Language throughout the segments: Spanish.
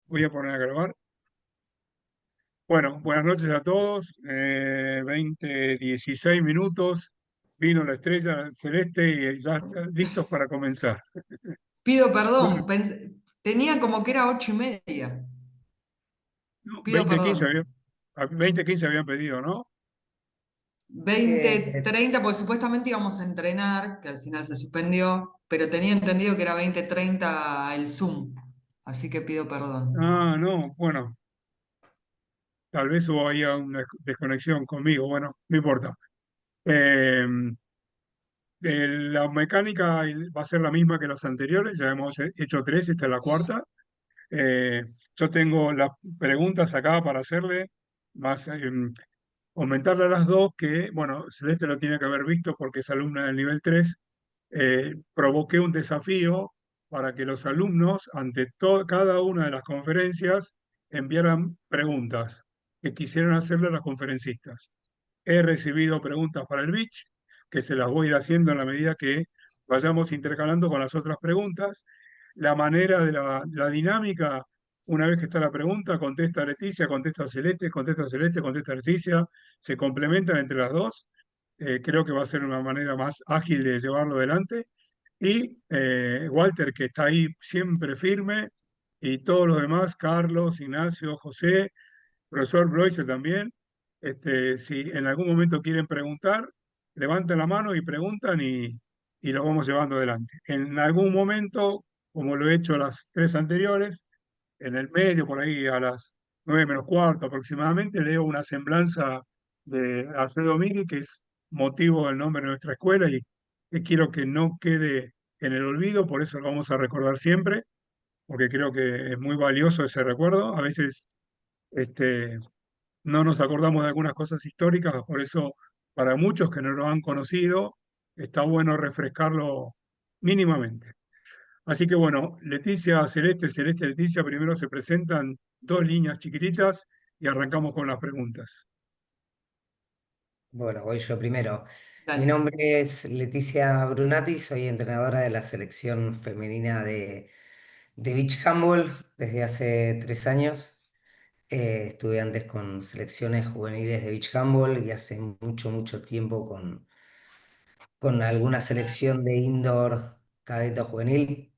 Voy a poner a grabar. Bueno, buenas noches a todos. 16 minutos. Vino la estrella celeste y ya están listos para comenzar. Pido perdón, Bueno, tenía como que era 8:30. no, Pido perdón. 20:15 habían pedido, ¿no? 20:30, porque supuestamente íbamos a entrenar, que al final se suspendió, pero tenía entendido que era 20:30 el Zoom, así que pido perdón. Ah, no, bueno, tal vez hubo ahí una desconexión conmigo. Bueno, no importa. Eh, la mecánica va a ser la misma que las anteriores. Ya hemos hecho tres, esta es la cuarta. Eh, yo tengo las preguntas acá para hacerle, más comentarle a las dos que, bueno, Celeste lo tiene que haber visto porque es alumna del nivel 3. Provoqué un desafío para que los alumnos, ante cada una de las conferencias, enviaran preguntas que quisieran hacerle a los conferencistas. He recibido preguntas para el Beach, que se las voy a ir haciendo en la medida que vayamos intercalando con las otras preguntas. La manera de la dinámica, una vez que está la pregunta, contesta Leticia, contesta Celeste, contesta Celeste, contesta Leticia, se complementan entre las dos. Creo que va a ser una manera más ágil de llevarlo adelante. Y Walter, que está ahí siempre firme, y todos los demás, Carlos, Ignacio, José, profesor Bloise también, si en algún momento quieren preguntar, levanten la mano y preguntan y los vamos llevando adelante. En algún momento, como lo he hecho las tres anteriores, en el medio, por ahí a las 9 menos cuarto aproximadamente, leo una semblanza de Alfredo Miri, que es motivo del nombre de nuestra escuela y que quiero que no quede en el olvido, por eso lo vamos a recordar siempre, porque creo que es muy valioso ese recuerdo. A veces este, no nos acordamos de algunas cosas históricas, por eso para muchos que no lo han conocido, está bueno refrescarlo mínimamente. Así que bueno, Leticia, Celeste, Celeste, Leticia, primero se presentan dos líneas chiquititas y arrancamos con las preguntas. Bueno, voy yo primero. Mi Dale. nombre es Leticia Brunati, soy entrenadora de la selección femenina de Beach Handball desde hace 3 años. Estuve antes con selecciones juveniles de Beach Handball y hace mucho, mucho tiempo con alguna selección de indoor cadete o juvenil.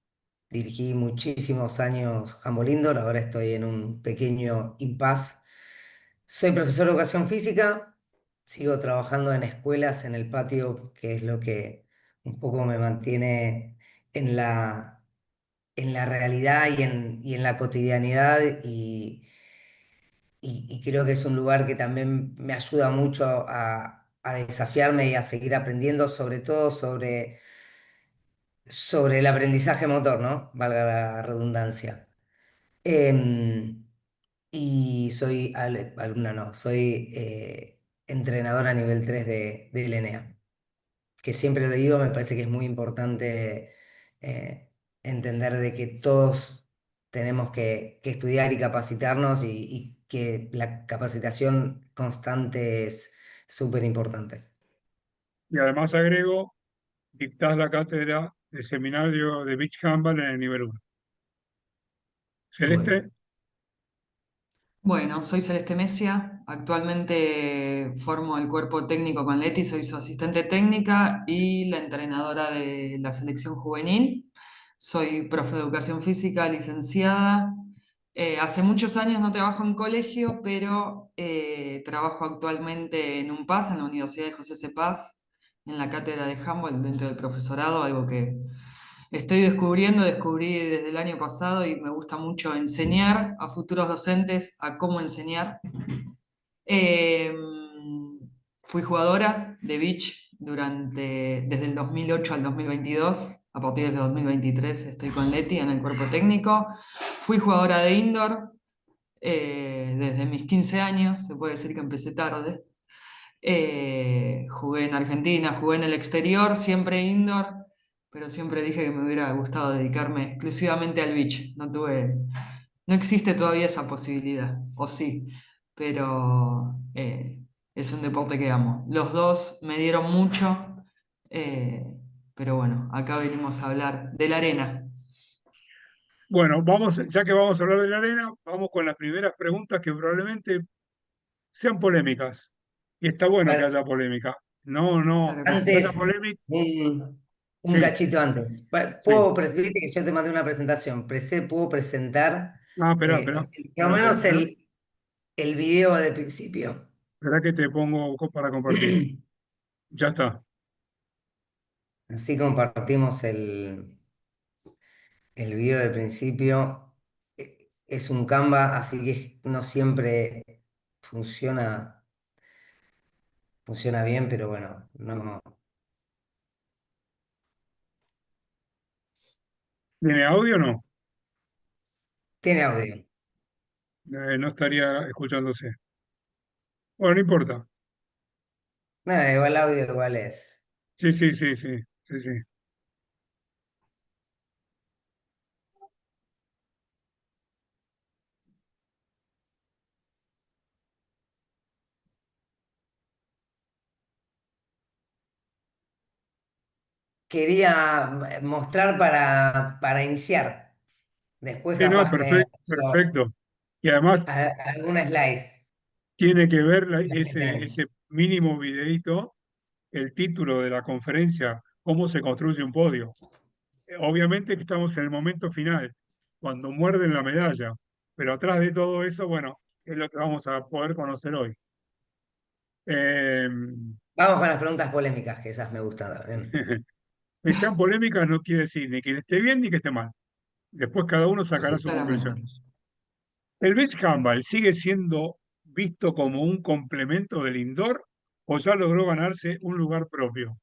Dirigí muchísimos años handball indoor, ahora estoy en un pequeño impasse. Soy profesor de educación física, sigo trabajando en escuelas en el patio, que es lo que un poco me mantiene en la realidad y en la cotidianidad y creo que es un lugar que también me ayuda mucho a desafiarme y a seguir aprendiendo, sobre todo sobre el aprendizaje motor, ¿no? Valga la redundancia. Em, y soy alumna, no, soy entrenadora nivel 3 de LNA, que siempre lo digo, me parece que es muy importante eh, entender de que todos tenemos que estudiar y capacitarnos y que la capacitación constante es súper importante. Y además agrego, dictás la cátedra de seminario de Beach Handball en el nivel 1. Bueno. Celeste, Bueno, soy Celeste Mesia, actualmente formo el cuerpo técnico con Leti, soy su asistente técnica y la entrenadora de la selección juvenil. Soy profe de educación física, licenciada. Hace muchos años no trabajo en colegio, pero trabajo actualmente en UNPAS, en la Universidad de José C. Paz, en la cátedra de handball dentro del profesorado, algo que descubrí desde el año pasado y me gusta mucho enseñar a futuros docentes a cómo enseñar. Eh, Fui jugadora de beach desde el 2008 al 2022. A partir del 2023 estoy con Leti en el cuerpo técnico. Fui jugadora de indoor desde mis 15 años, se puede decir que empecé tarde. Jugué en Argentina, jugué en el exterior, siempre indoor, pero siempre dije que me hubiera gustado dedicarme exclusivamente al beach. No existe todavía esa posibilidad, o sí, pero es un deporte que amo. Los dos me dieron mucho, eh, pero bueno, acá venimos a hablar de la arena. Bueno, vamos, ya que vamos a hablar de la arena, vamos con las primeras preguntas que probablemente sean polémicas. Y está bueno que Bueno, haya polémica. No, no, Claro que que sí. haya antes, polémica. un Sí, cachito antes. sí. Viste que yo te mandé una presentación. ¿Puedo presentar Ah, espera, espera, por lo espera, espera, menos espera, el video del principio? espera que te pongo para compartir. Ya está. Así compartimos el video del principio. Es un Canva, así que no siempre funciona, funciona bien, pero bueno, no ¿Tiene audio o no? tiene audio. No estaría escuchándose. Bueno, no importa. Nada, igual audio igual es. Sí, sí, sí, sí, sí, sí. Quería mostrar para iniciar. Después Sí, no, capaz que perfecto, perfecto. Y además alguna slice. tiene que ver Las que ese tenemos. mínimo videíto, el título de la conferencia, cómo se construye un podio. Obviamente que estamos en el momento final, cuando muerden la medalla, pero atrás de todo eso, bueno, es lo que vamos a poder conocer hoy. Eh, Vamos con las preguntas polémicas, que esas me gustan también. que sean polémicas no quiere decir ni que esté bien ni que esté mal. Después cada uno sacará sus Claramente. conclusiones. ¿El beach handball sigue siendo visto como un complemento del indoor o ya logró ganarse un lugar propio?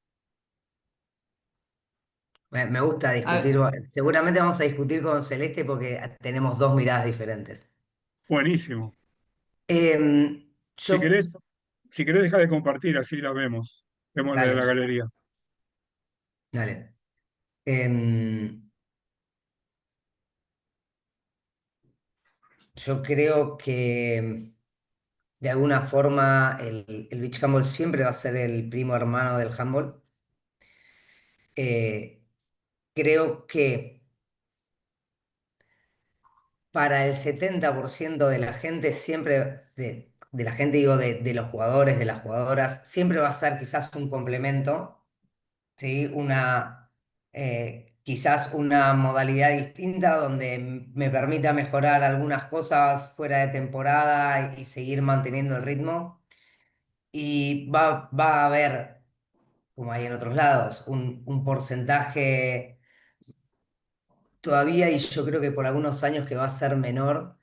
Me gusta discutir. Ah, Seguramente vamos a discutir con Celeste porque tenemos dos miradas diferentes. Buenísimo. Em, Si yo, querés, si querés dejar de compartir, así la vemos. Vemos la de la dale, galería. dale. Em, yo creo que de alguna forma el beach handball siempre va a ser el primo hermano del handball. Eh, creo que para el 70% de la gente siempre, de la gente digo, de los jugadores, de las jugadoras, siempre va a ser quizás un complemento, ¿sí? Quizás una modalidad distinta donde me permita mejorar algunas cosas fuera de temporada y seguir manteniendo el ritmo. Y va a haber, como hay en otros lados, un porcentaje todavía, y yo creo que por algunos años que va a ser menor,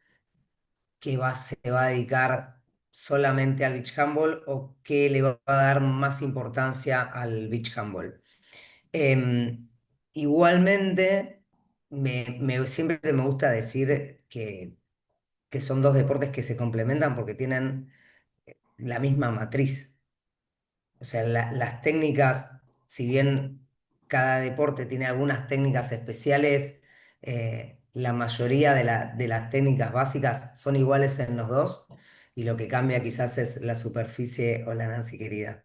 se va a dedicar solamente al beach handball o que le va a dar más importancia al beach handball. Em, igualmente, siempre me gusta decir que son dos deportes que se complementan porque tienen la misma matriz. O sea, las técnicas, si bien cada deporte tiene algunas técnicas especiales, la mayoría de las técnicas básicas son iguales en los dos y lo que cambia quizás es la superficie o la Nancy querida.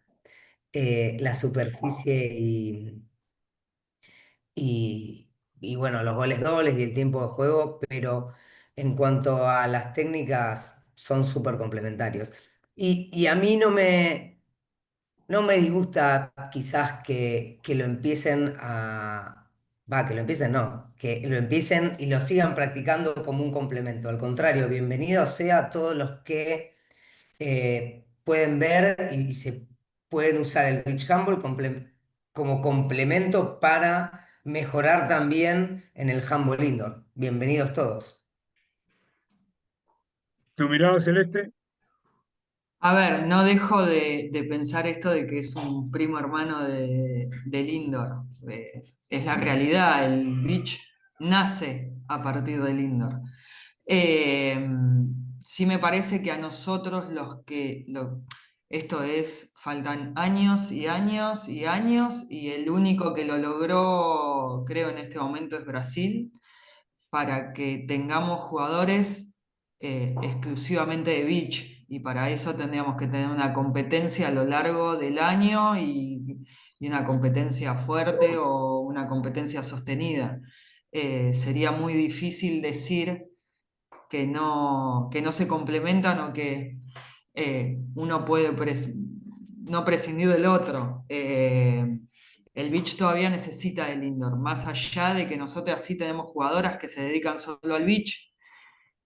La superficie y bueno, los goles dobles y el tiempo de juego, pero en cuanto a las técnicas son súper complementarios. Y a mí no me disgusta quizás que lo empiecen a... Va, que lo empiecen, no, que lo empiecen y lo sigan practicando como un complemento. Al contrario, bienvenido sea a todos los que pueden ver y se pueden usar el beach handball como complemento para mejorar también en el handball indoor. Bienvenidos todos. ¿Tu mirada celeste? a ver, no dejo de pensar esto de que es un primo hermano del indoor. Es la realidad, el beach nace a partir del indoor. Eh, sí me parece que a nosotros esto es, faltan años y años y años y el único que lo logró, creo, en este momento es Brasil para que tengamos jugadores exclusivamente de beach y para eso tendríamos que tener una competencia a lo largo del año y una competencia fuerte o una competencia sostenida. sería muy difícil decir que no se complementan o que uno puede no prescindir del otro. El beach todavía necesita del indoor, más allá de que nosotros sí tenemos jugadoras que se dedican solo al beach,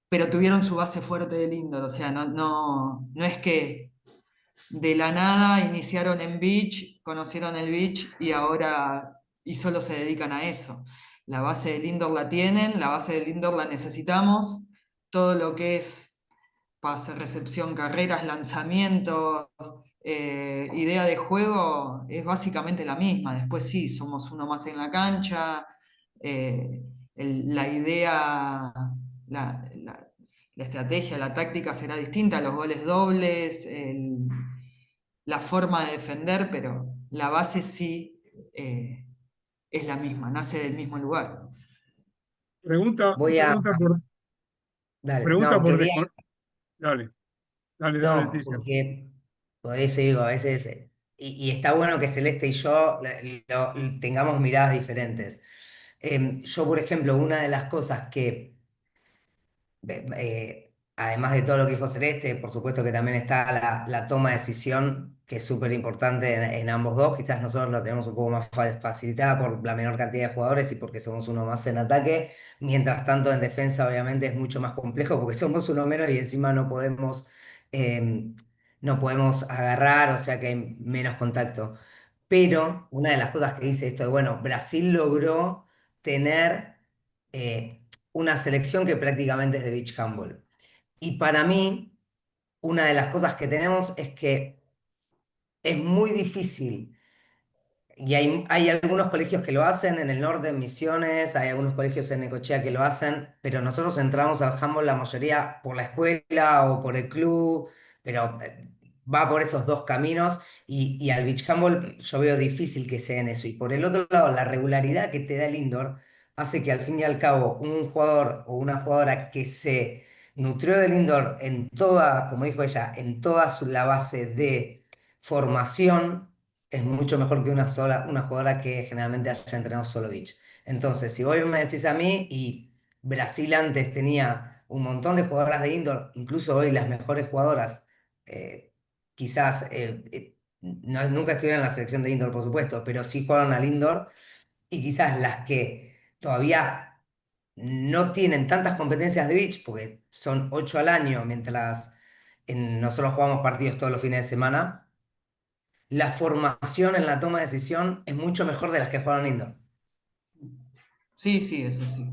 pero tuvieron su base fuerte del indoor. O sea, no es que de la nada iniciaron en beach, conocieron el beach y solo se dedican a eso. La base del indoor la tienen, la base del indoor la necesitamos. Todo lo que es pase, recepción, carreras, lanzamientos, idea de juego es básicamente la misma. Después sí, somos uno más en la cancha. eh, la idea, la, la- la estrategia, la táctica será distinta, los goles dobles, la forma de defender, pero la base sí es la misma, nace del mismo lugar. Pregunta, Voy a, pregunta por, dale, pregunta no, por quería, descon- Dale, dale, no, Leticia. porque por eso digo, a veces, y está bueno que Celeste y yo tengamos miradas diferentes. Yo, por ejemplo, una de las cosas que además de todo lo que dijo Celeste, por supuesto que también está la toma de decisión, que es súper importante en ambos dos. Quizás nosotros lo tenemos un poco más facilitada por la menor cantidad de jugadores y porque somos uno más en ataque. Mientras tanto, en defensa, obviamente, es mucho más complejo porque somos uno menos y encima eh, no podemos agarrar, o sea que hay menos contacto. Pero una de las cosas que dice esto de, bueno, Brasil logró tener una selección que prácticamente es de beach handball. Y para mí, una de las cosas que tenemos es que es muy difícil y hay algunos colegios que lo hacen en el norte, en Misiones, hay algunos colegios en Necochea que lo hacen, pero nosotros entramos al handball la mayoría por la escuela o por el club, pero va por esos dos caminos y al beach handball yo veo difícil que sea en eso. Y por el otro lado, la regularidad que te da el indoor hace que al fin y al cabo un jugador o una jugadora que se nutrió del indoor en toda, como dijo ella, en toda la base de formación es mucho mejor que una jugadora que generalmente haya entrenado solo beach. Entonces, si vos me decís a mí, y Brasil antes tenía un montón de jugadoras de indoor, incluso hoy las mejores jugadoras, eh, quizás nunca estuvieron en la selección de indoor, por supuesto, pero sí jugaron al indoor, y quizás las que todavía no tienen tantas competencias de beach, porque son 8 al año, mientras nosotros jugamos partidos todos los fines de semana la formación en la toma de decisión es mucho mejor de las que juegan indoor. Sí, sí, eso sí,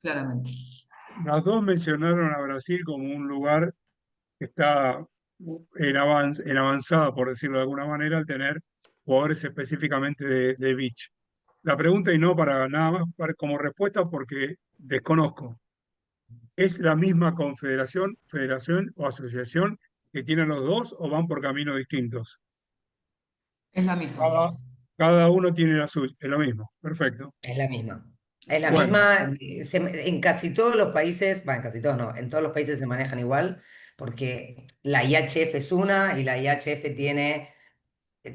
claramente. Las dos mencionaron a Brasil como un lugar que está en avanzada, por decirlo de alguna manera, al tener jugadores específicamente de beach. La pregunta, y no para nada más, como respuesta, porque desconozco. ¿Es la misma confederación, federación o asociación que tienen los dos o van por caminos distintos? Es la misma. Cada, cada uno tiene la suya, es lo mismo. Perfecto. Es la misma. Es la Bueno, misma. En casi todos los países, bueno, en casi todos no, en todos los países se manejan igual, porque la IHF es una y la IHF tiene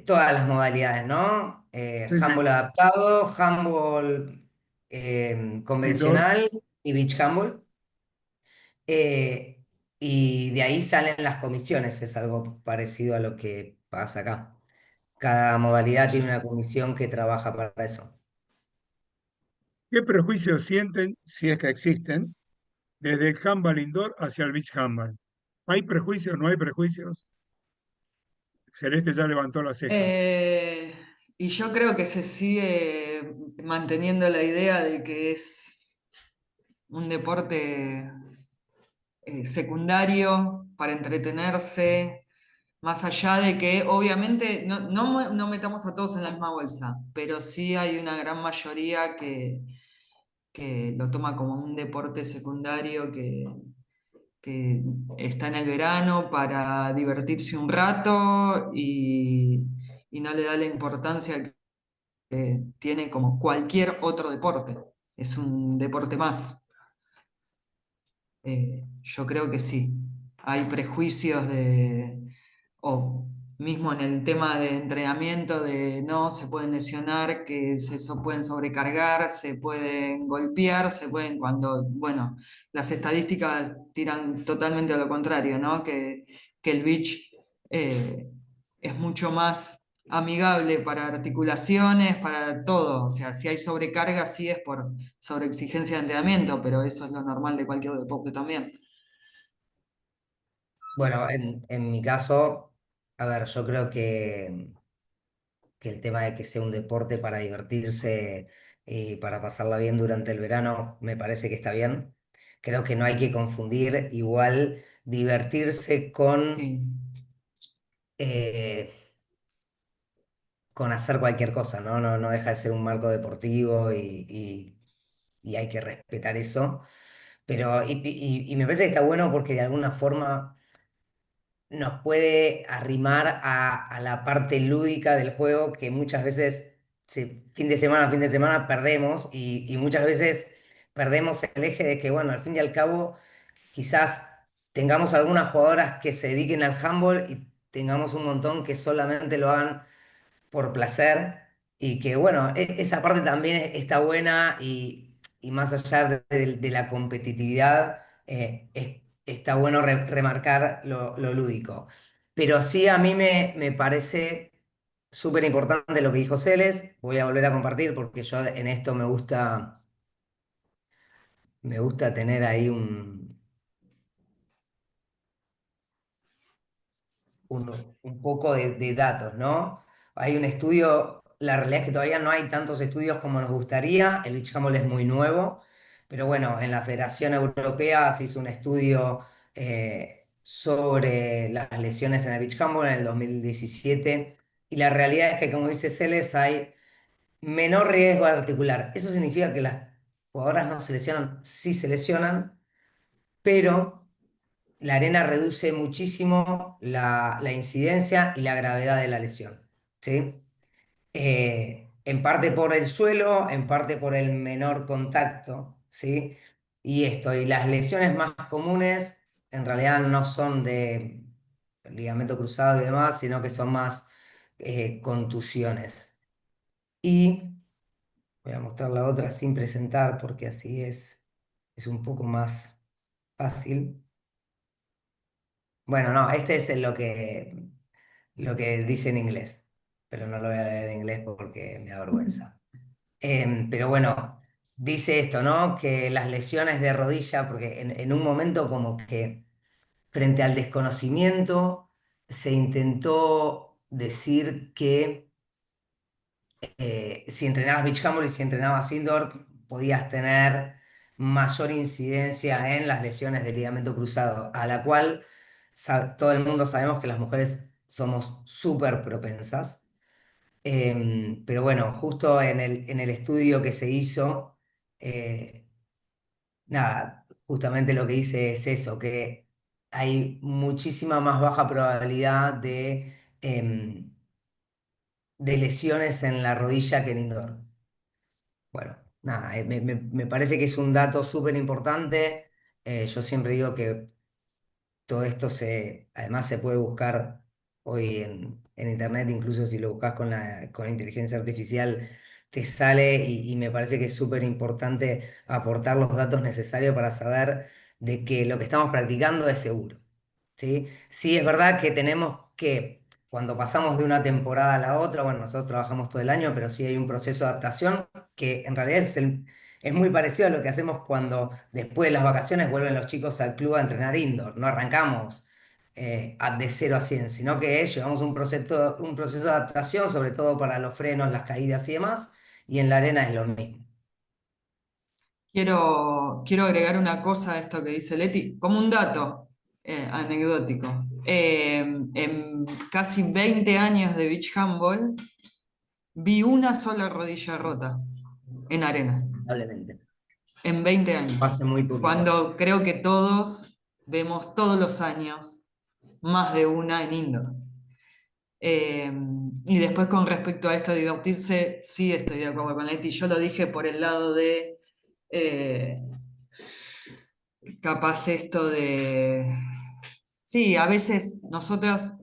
todas las modalidades, ¿no? sí, sí. Handball adaptado, handball Indoor. convencional y beach handball. Eh, y de ahí salen las comisiones, es algo parecido a lo que pasa acá. Cada modalidad tiene una comisión que trabaja para eso. ¿Qué prejuicios sienten, si es que existen, desde el handball indoor hacia el beach handball? ¿Hay prejuicios? ¿No hay prejuicios? Celeste ya levantó las cejas. Y yo creo que se sigue manteniendo la idea de que es un deporte secundario para entretenerse, más allá de que obviamente no metamos a todos en la misma bolsa, pero sí hay una gran mayoría que lo toma como un deporte secundario que está en el verano para divertirse un rato y no le da la importancia que tiene como cualquier otro deporte. Es un deporte más. Yo creo que sí. Hay prejuicios o mismo en el tema de entrenamiento, de no, se pueden lesionar, que pueden sobrecargar, se pueden golpear, se pueden cuando, bueno, las estadísticas tiran totalmente a lo contrario, ¿no? Que el beach es mucho más amigable para articulaciones, para todo. O sea, si hay sobrecarga, sí es por sobreexigencia de entrenamiento, pero eso es lo normal de cualquier deporte también. Bueno, en mi caso, a ver, yo creo que el tema de que sea un deporte para divertirse y para pasarla bien durante el verano me parece que está bien. Creo que no hay que confundir igual divertirse Sí. eh, con hacer cualquier cosa, ¿no? No deja de ser un marco deportivo y hay que respetar eso. Pero, y me parece que está bueno porque de alguna forma nos puede arrimar a la parte lúdica del juego que muchas veces, fin de semana perdemos y muchas veces perdemos el eje de que, bueno, al fin y al cabo, quizás tengamos algunas jugadoras que se dediquen al handball y tengamos un montón que solamente lo hagan por placer y que bueno, esa parte también está buena y más allá de la competitividad, está bueno remarcar lo lúdico. Pero sí a mí me parece súper importante lo que dijo Celes, voy a volver a compartir porque yo en esto me gusta tener ahí un poco de datos, ¿no? Hay un estudio, la realidad es que todavía no hay tantos estudios como nos gustaría, el beach handball es muy nuevo, pero bueno, en la Federación Europea se hizo un estudio sobre las lesiones en el beach handball en el 2017 y la realidad es que, como dice Celes, hay menor riesgo articular. Eso significa que las jugadoras no se lesionan, sí se lesionan, pero la arena reduce muchísimo la incidencia y la gravedad de la lesión, ¿sí? En parte por el suelo, en parte por el menor contacto, ¿sí? Y las lesiones más comunes en realidad no son de ligamento cruzado y demás, sino que son más contusiones. Y voy a mostrar la otra sin presentar porque así es un poco más fácil. Bueno, no, este es lo que dice en inglés, pero no lo voy a leer en inglés porque me da vergüenza. Pero bueno, dice esto, ¿no? Que las lesiones de rodilla, porque en un momento como que frente al desconocimiento se intentó decir que si entrenabas beach handball y si entrenabas indoor, podías tener mayor incidencia en las lesiones de ligamento cruzado, a la cual todo el mundo sabemos que las mujeres somos súper propensas. Pero bueno, justo en el estudio que se hizo, eh, nada, justamente lo que dice es eso, que hay muchísima más baja probabilidad de lesiones en la rodilla que en indoor. Bueno, nada, me parece que es un dato súper importante. Yo siempre digo que todo esto además se puede buscar hoy en internet, incluso si lo buscas con inteligencia artificial, te sale y me parece que es súper importante aportar los datos necesarios para saber de que lo que estamos practicando es seguro. ¿Sí? Sí, es verdad que tenemos que, cuando pasamos de una temporada a la otra, bueno, nosotros trabajamos todo el año, pero sí hay un proceso de adaptación que en realidad es muy parecido a lo que hacemos cuando después de las vacaciones vuelven los chicos al club a entrenar indoor. No arrancamos de 0 a 100, sino que llevamos un proceso de adaptación, sobre todo para los frenos, las caídas y demás, y en la arena es lo mismo. Quiero agregar una cosa a esto que dice Leti, como un dato anecdótico. En casi 20 años de beach handball, vi una sola rodilla rota en arena, Lamentablemente. en 20 años. Hace muy poquito. Cuando creo que todos vemos todos los años más de una en indoor. Y después con respecto a esto de divertirse, sí estoy de acuerdo con Leti. Yo lo dije por el lado de eh, capaz esto de... Sí, a veces nosotras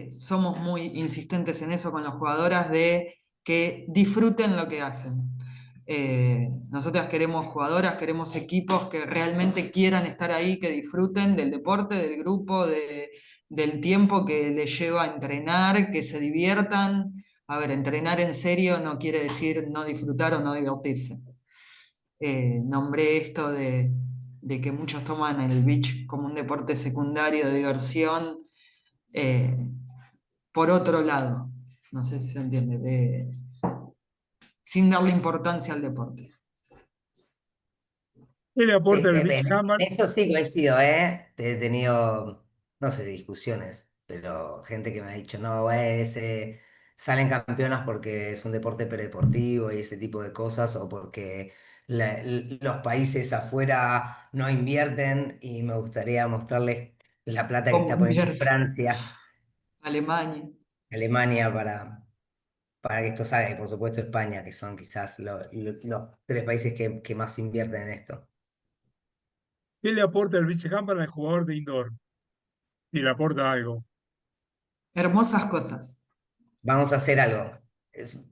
somos muy insistentes en eso con las jugadoras de que disfruten lo que hacen. Nosotras queremos jugadoras, queremos equipos que realmente quieran estar ahí, que disfruten del deporte, del grupo, del tiempo que les lleva a entrenar, que se diviertan. A ver, entrenar en serio no quiere decir no disfrutar o no divertirse. Nombré esto de que muchos toman el beach como un deporte secundario de diversión, eh, por otro lado. No sé si se entiende, sin darle importancia al deporte. ¿Qué le aporta el beach En handball? eso sí coincido, ¿eh? He tenido, no sé si discusiones, pero gente que me ha dicho, no, salen campeonas porque es un deporte predeportivo y ese tipo de cosas, o porque los países afuera no invierten y me gustaría mostrarles la plata que ¿Cómo está poniendo invierte Francia, Alemania? Alemania para que esto salga, y por supuesto España, que son quizás los tres países que más invierten en esto. ¿Qué le aporta el beach handball al jugador de indoor? Si le aporta algo. Hermosas cosas. Vamos a hacer algo.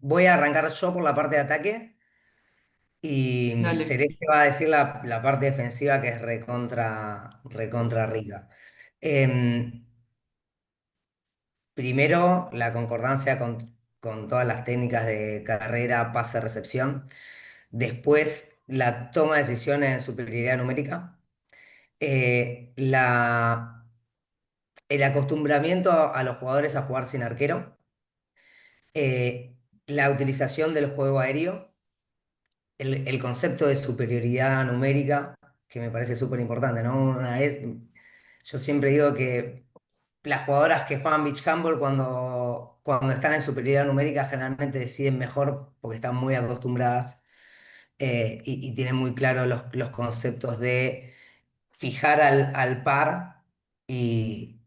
Voy a arrancar yo por la parte de ataque y Dale. Celeste va a decir la parte defensiva que es recontra rica. Em, Primero, la concordancia con todas las técnicas de carrera, pase, recepción. Después, la toma de decisiones en superioridad numérica. El acostumbramiento a los jugadores a jugar sin arquero. La utilización del juego aéreo, el concepto de superioridad numérica, que me parece súper importante, ¿no? Yo siempre digo que las jugadoras que juegan beach handball cuando están en superioridad numérica generalmente deciden mejor porque están muy acostumbradas, y tienen muy claro los conceptos de fijar al par y,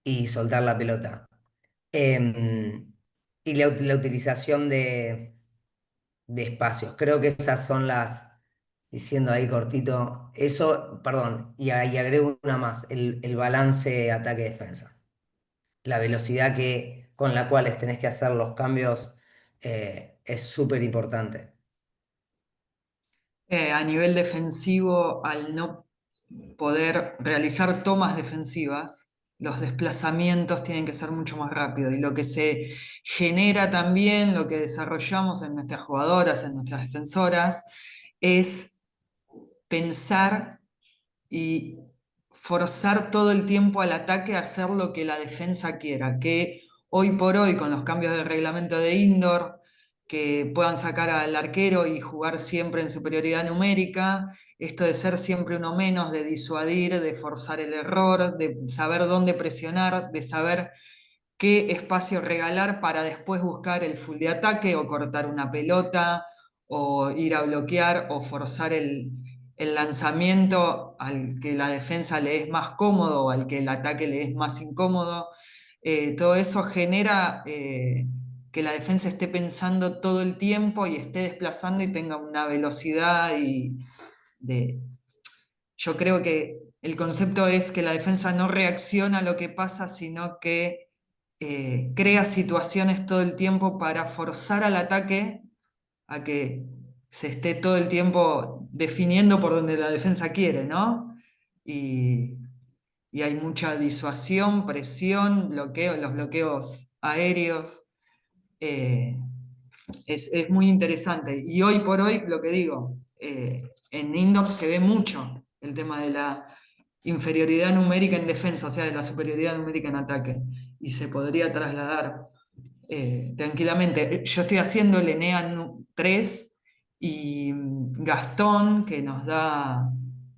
y soltar la pelota. Em, y la utilización de espacios. Creo que esas son diciendo ahí cortito, eso, perdón, y agrego una más, el balance ataque-defensa. La velocidad con la cual tenés que hacer los cambios, es súper importante. A nivel defensivo, al no poder realizar tomas defensivas, los desplazamientos tienen que ser mucho más rápidos. Y lo que se genera también, lo que desarrollamos en nuestras jugadoras, en nuestras defensoras, es pensar y forzar todo el tiempo al ataque a hacer lo que la defensa quiera, que hoy por hoy con los cambios del reglamento de indoor, que puedan sacar al arquero y jugar siempre en superioridad numérica, esto de ser siempre uno menos, de disuadir, de forzar el error, de saber dónde presionar, de saber qué espacio regalar para después buscar el full de ataque o cortar una pelota o ir a bloquear o forzar el lanzamiento al que la defensa le es más cómodo o al que el ataque le es más incómodo. Todo eso genera que la defensa esté pensando todo el tiempo y esté desplazando y tenga una velocidad de... Yo creo que el concepto es que la defensa no reacciona a lo que pasa, sino que crea situaciones todo el tiempo para forzar al ataque a que se esté todo el tiempo definiendo por donde la defensa quiere, ¿no? Y, y hay mucha disuasión, presión, bloqueo, los bloqueos aéreos. eh, es muy interesante. Y hoy por hoy, lo que digo, en indoor se ve mucho el tema de la inferioridad numérica en defensa, o sea, de la superioridad numérica en ataque. Y se podría trasladar tranquilamente. Yo estoy haciendo el ENEA 3 y Gastón, que nos da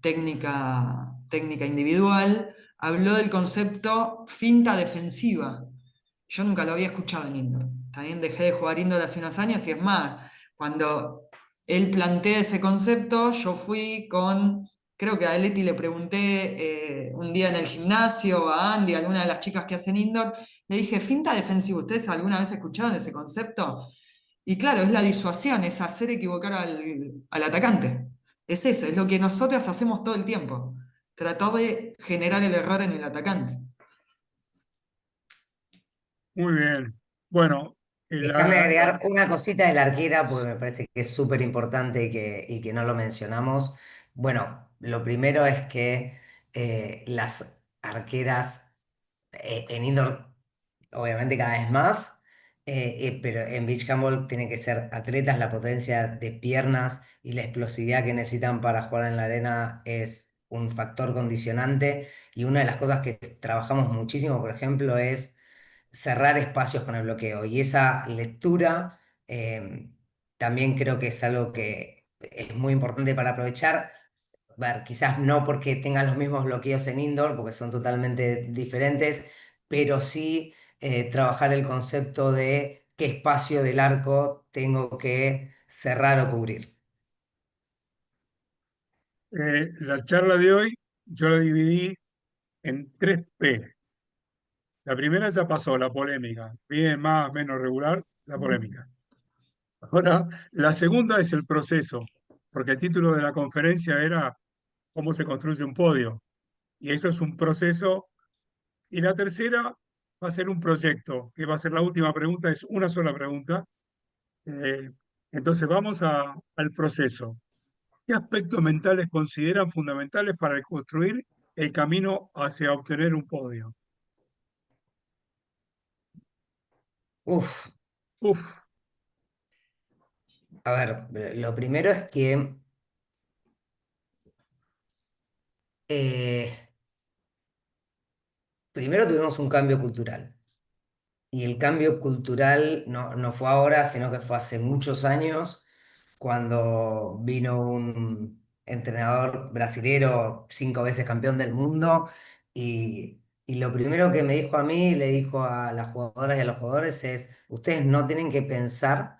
técnica individual, habló del concepto finta defensiva. Yo nunca lo había escuchado en indoor. También dejé de jugar indoor hace unos años y es más, cuando él plantea ese concepto, yo fui creo que a Leti le pregunté un día en el gimnasio, a Andy, a alguna de las chicas que hacen indoor, le dije, finta defensiva, ¿ustedes alguna vez escucharon ese concepto? Y claro, es la disuasión, es hacer equivocar al atacante. Es eso, es lo que nosotras hacemos todo el tiempo. Tratar de generar el error en el atacante. Muy bien. Bueno, Déjame agregar una cosita de la arquera porque me parece que es súper importante y que no lo mencionamos. Bueno, lo primero es que las arqueras en indoor, obviamente cada vez más, pero en beach handball tienen que ser atletas, la potencia de piernas y la explosividad que necesitan para jugar en la arena es un factor condicionante. Y una de las cosas que trabajamos muchísimo, por ejemplo, es cerrar espacios con el bloqueo. Y esa lectura también creo que es algo que es muy importante para aprovechar. Ver, quizás no porque tengan los mismos bloqueos en indoor, porque son totalmente diferentes, pero sí trabajar el concepto de qué espacio del arco tengo que cerrar o cubrir. la charla de hoy yo la dividí en tres P. La primera ya pasó, la polémica. Bien, más, menos regular, la polémica. Ahora, la segunda es el proceso, porque el título de la conferencia era cómo se construye un podio. Y eso es un proceso. Y la tercera va a ser un proyecto, que va a ser la última pregunta, es una sola pregunta. Eh, entonces vamos al proceso. ¿Qué aspectos mentales consideran fundamentales para construir el camino hacia obtener un podio? Uf, Uf, a ver, lo primero es que eh, primero tuvimos un cambio cultural. Y el cambio cultural no fue ahora, sino que fue hace muchos años, cuando vino un entrenador brasilero, 5 veces campeón del mundo, y lo primero que me dijo a mí, le dijo a las jugadoras y a los jugadores es, ustedes no tienen que pensar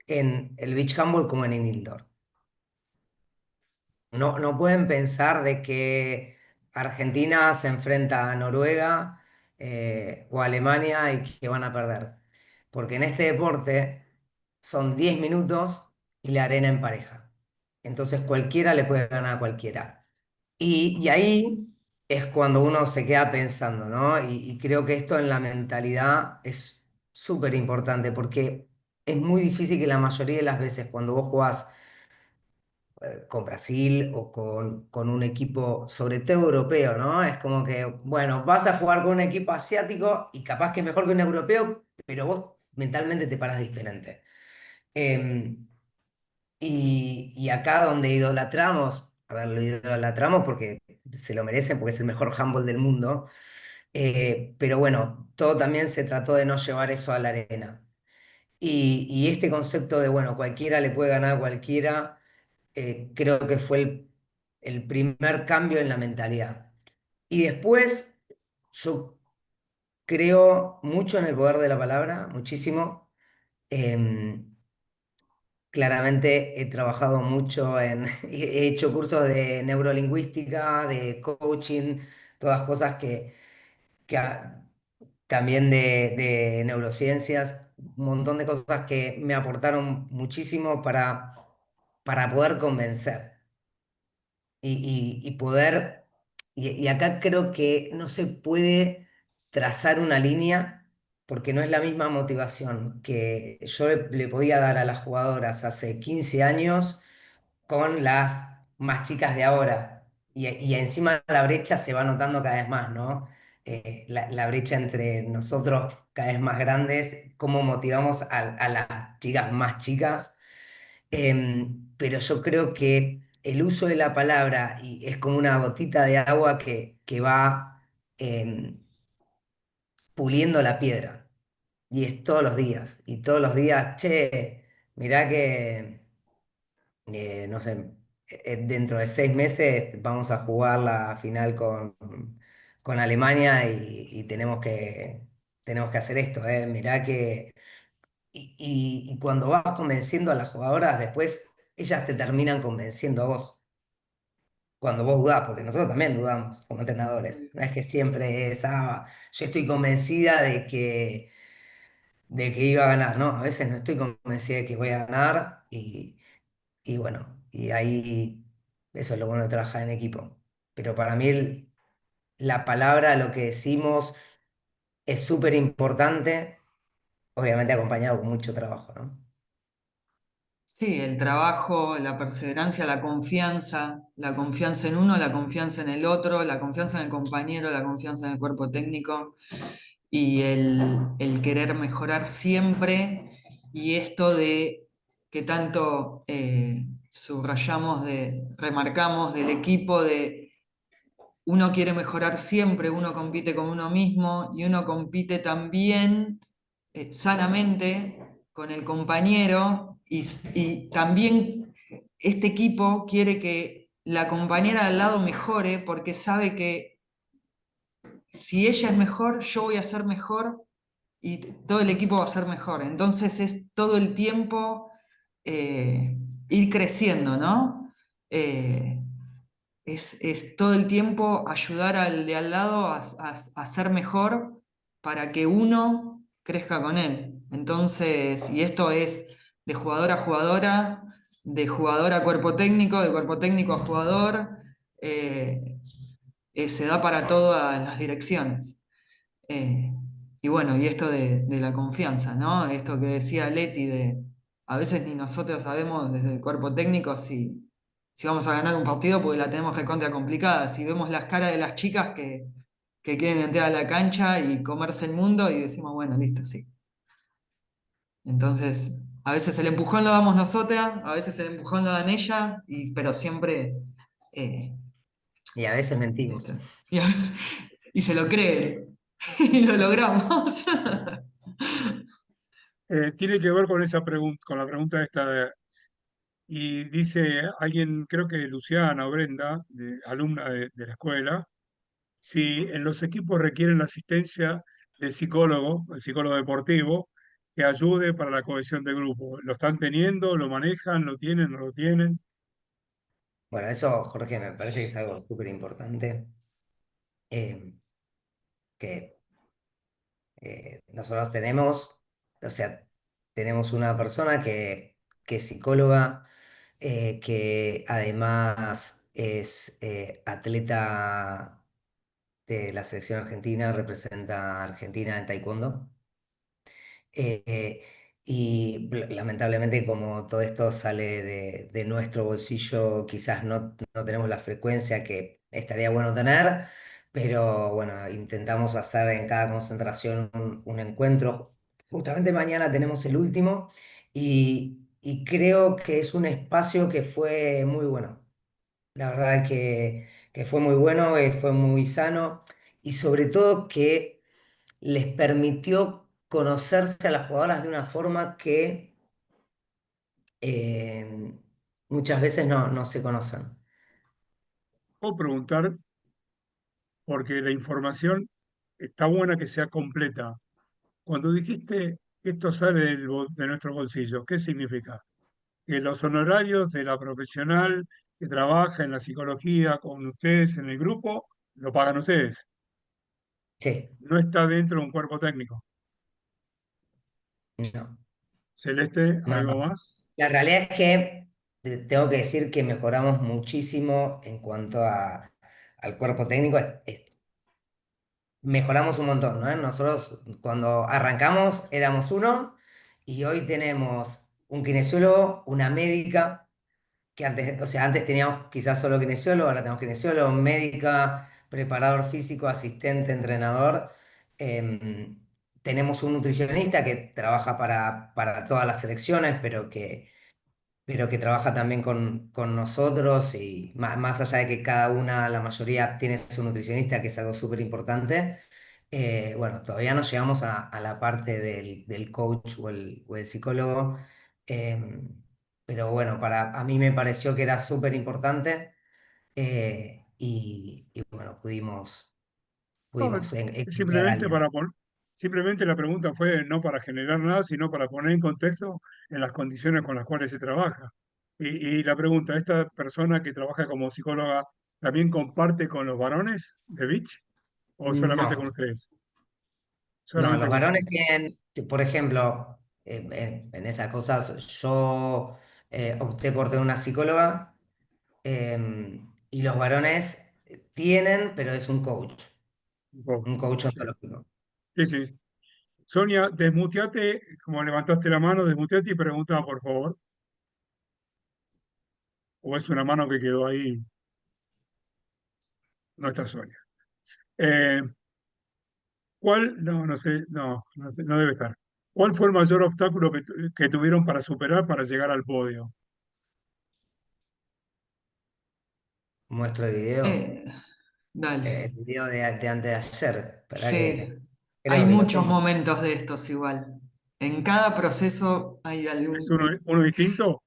en el beach handball como en el indoor. No pueden pensar de que Argentina se enfrenta a Noruega o a Alemania y que van a perder. Porque en este deporte son 10 minutos y la arena en pareja. Entonces cualquiera le puede ganar a cualquiera. Y ahí es cuando uno se queda pensando, ¿no? Y creo que esto en la mentalidad es súper importante porque es muy difícil que la mayoría de las veces cuando vos jugás con Brasil o con un equipo, sobre todo europeo, ¿no? Es como que, bueno, vas a jugar con un equipo asiático y capaz que es mejor que un europeo, pero vos mentalmente te paras diferente. Eh, y acá donde idolatramos, a ver, lo idolatramos porque se lo merecen, porque es el mejor handball del mundo, pero bueno, todo también se trató de no llevar eso a la arena. Y este concepto de, bueno, cualquiera le puede ganar a cualquiera creo que fue el primer cambio en la mentalidad. Y después, yo creo mucho en el poder de la palabra, muchísimo. Em, Claramente he trabajado mucho he hecho cursos de neurolingüística, de coaching, todas cosas que también de neurociencias, un montón de cosas que me aportaron muchísimo para poder convencer. Y poder, y acá creo que no se puede trazar una línea porque no es la misma motivación que yo le podía dar a las jugadoras hace 15 años con las más chicas de ahora. Y encima la brecha se va notando cada vez más, ¿no? La brecha entre nosotros cada vez más grandes, cómo motivamos a las chicas más chicas. Pero yo creo que el uso de la palabra y es como una gotita de agua que va em, puliendo la piedra. Y es todos los días. Y todos los días, che, mirá que, no sé, dentro de 6 meses vamos a jugar la final con Alemania y tenemos que hacer esto, Mirá que y cuando vas convenciendo a las jugadoras, después ellas te terminan convenciendo a vos. Cuando vos dudás, porque nosotros también dudamos como entrenadores. No es que siempre es, yo estoy convencida de que iba a ganar. No, a veces no estoy convencida de que voy a ganar y bueno, y ahí eso es lo bueno de trabajar en equipo. Pero para mí la palabra, lo que decimos es súper importante, obviamente acompañado con mucho trabajo, ¿no? Sí, el trabajo, la perseverancia, la confianza en uno, la confianza en el otro, la confianza en el compañero, la confianza en el cuerpo técnico y el querer mejorar siempre. Y esto de que tanto subrayamos, remarcamos del equipo, de uno quiere mejorar siempre, uno compite con uno mismo y uno compite también sanamente con el compañero y también este equipo quiere que la compañera de al lado mejore porque sabe que si ella es mejor, yo voy a ser mejor y todo el equipo va a ser mejor. Entonces es todo el tiempo ir creciendo, ¿no? Eh, es todo el tiempo ayudar al de al lado a ser mejor para que uno crezca con él. Entonces, y esto es de jugador a jugadora, de jugador a cuerpo técnico, de cuerpo técnico a jugador, eh, se da para todas las direcciones. Eh, y bueno, y esto de la confianza, ¿no? Esto que decía Leti de a veces ni nosotros sabemos desde el cuerpo técnico si vamos a ganar un partido porque la tenemos recontra complicada. Si vemos las caras de las chicas que quieren entrar a la cancha y comerse el mundo y decimos, bueno, listo, sí. Entonces, a veces el empujón lo damos nosotras, a veces el empujón lo dan ella, pero siempre eh, Y a veces mentimos. esto. Y, y se lo creen. Y lo logramos. Tiene que ver con esa pregunta, con la pregunta esta y dice alguien, creo que Luciana o Brenda, alumna de la escuela, si en los equipos requieren la asistencia de psicólogo, el psicólogo deportivo, que ayude para la cohesión del grupo. ¿Lo están teniendo? ¿Lo manejan? ¿Lo tienen? ¿No lo tienen? Bueno, eso, Jorge, me parece que es algo súper importante, eh, que nosotros tenemos, o sea, tenemos una persona que es psicóloga, que además es atleta de la selección argentina, representa a Argentina en taekwondo. Eh, y lamentablemente como todo esto sale de nuestro bolsillo, quizás no tenemos la frecuencia que estaría bueno tener, pero bueno, intentamos hacer en cada concentración un encuentro. Justamente mañana tenemos el último y creo que es un espacio que fue muy bueno. La verdad que fue muy bueno, fue muy sano y sobre todo que les permitió conocerse a las jugadoras de una forma que eh, muchas veces no se conocen. O preguntar, porque la información está buena que sea completa. Cuando dijiste que esto sale de nuestro bolsillo, ¿qué significa? Que los honorarios de la profesional que trabaja en la psicología con ustedes en el grupo, lo pagan ustedes. Sí, No está dentro de un cuerpo técnico. no, Celeste, no, ¿algo no. más? La realidad es que tengo que decir que mejoramos muchísimo en cuanto al cuerpo técnico. Mejoramos un montón, ¿no? Nosotros cuando arrancamos éramos uno y hoy tenemos un kinesiólogo, una médica que antes, o sea, antes teníamos quizás solo kinesiólogo, ahora tenemos kinesiólogo, médica, preparador físico, asistente, entrenador. Em, Tenemos un nutricionista que trabaja para todas las selecciones, pero que trabaja también con nosotros y más allá de que cada una, la mayoría, tiene su nutricionista, que es algo súper importante. Bueno, todavía no llegamos a la parte del coach o el psicólogo, pero bueno, a mí me pareció que era súper importante, y bueno, No, pudimos encontrar a simplemente alguien. simplemente la pregunta fue no para generar nada, sino para poner en contexto en las condiciones con las cuales se trabaja. Y la pregunta, ¿esta persona que trabaja como psicóloga también comparte con los varones de Beach o solamente No, con ustedes? no, Solamente los con varones ustedes. tienen, por ejemplo, en esas cosas, yo opté por tener una psicóloga. Y los varones tienen, pero es un coach ontológico. Sí, sí. Sonia, desmuteate, como levantaste la mano, desmuteate y pregunta, por favor. O es una mano que quedó ahí, no está Sonia. Eh, no, no sé, no debe estar. ¿Cuál fue el mayor obstáculo que tuvieron para superar para llegar al podio? Muestro el video. Eh, dale. El video de antes de ayer. Para Sí, que hay creo que lo muchos tengo. momentos de estos igual. En cada proceso hay ¿Es algún... uno distinto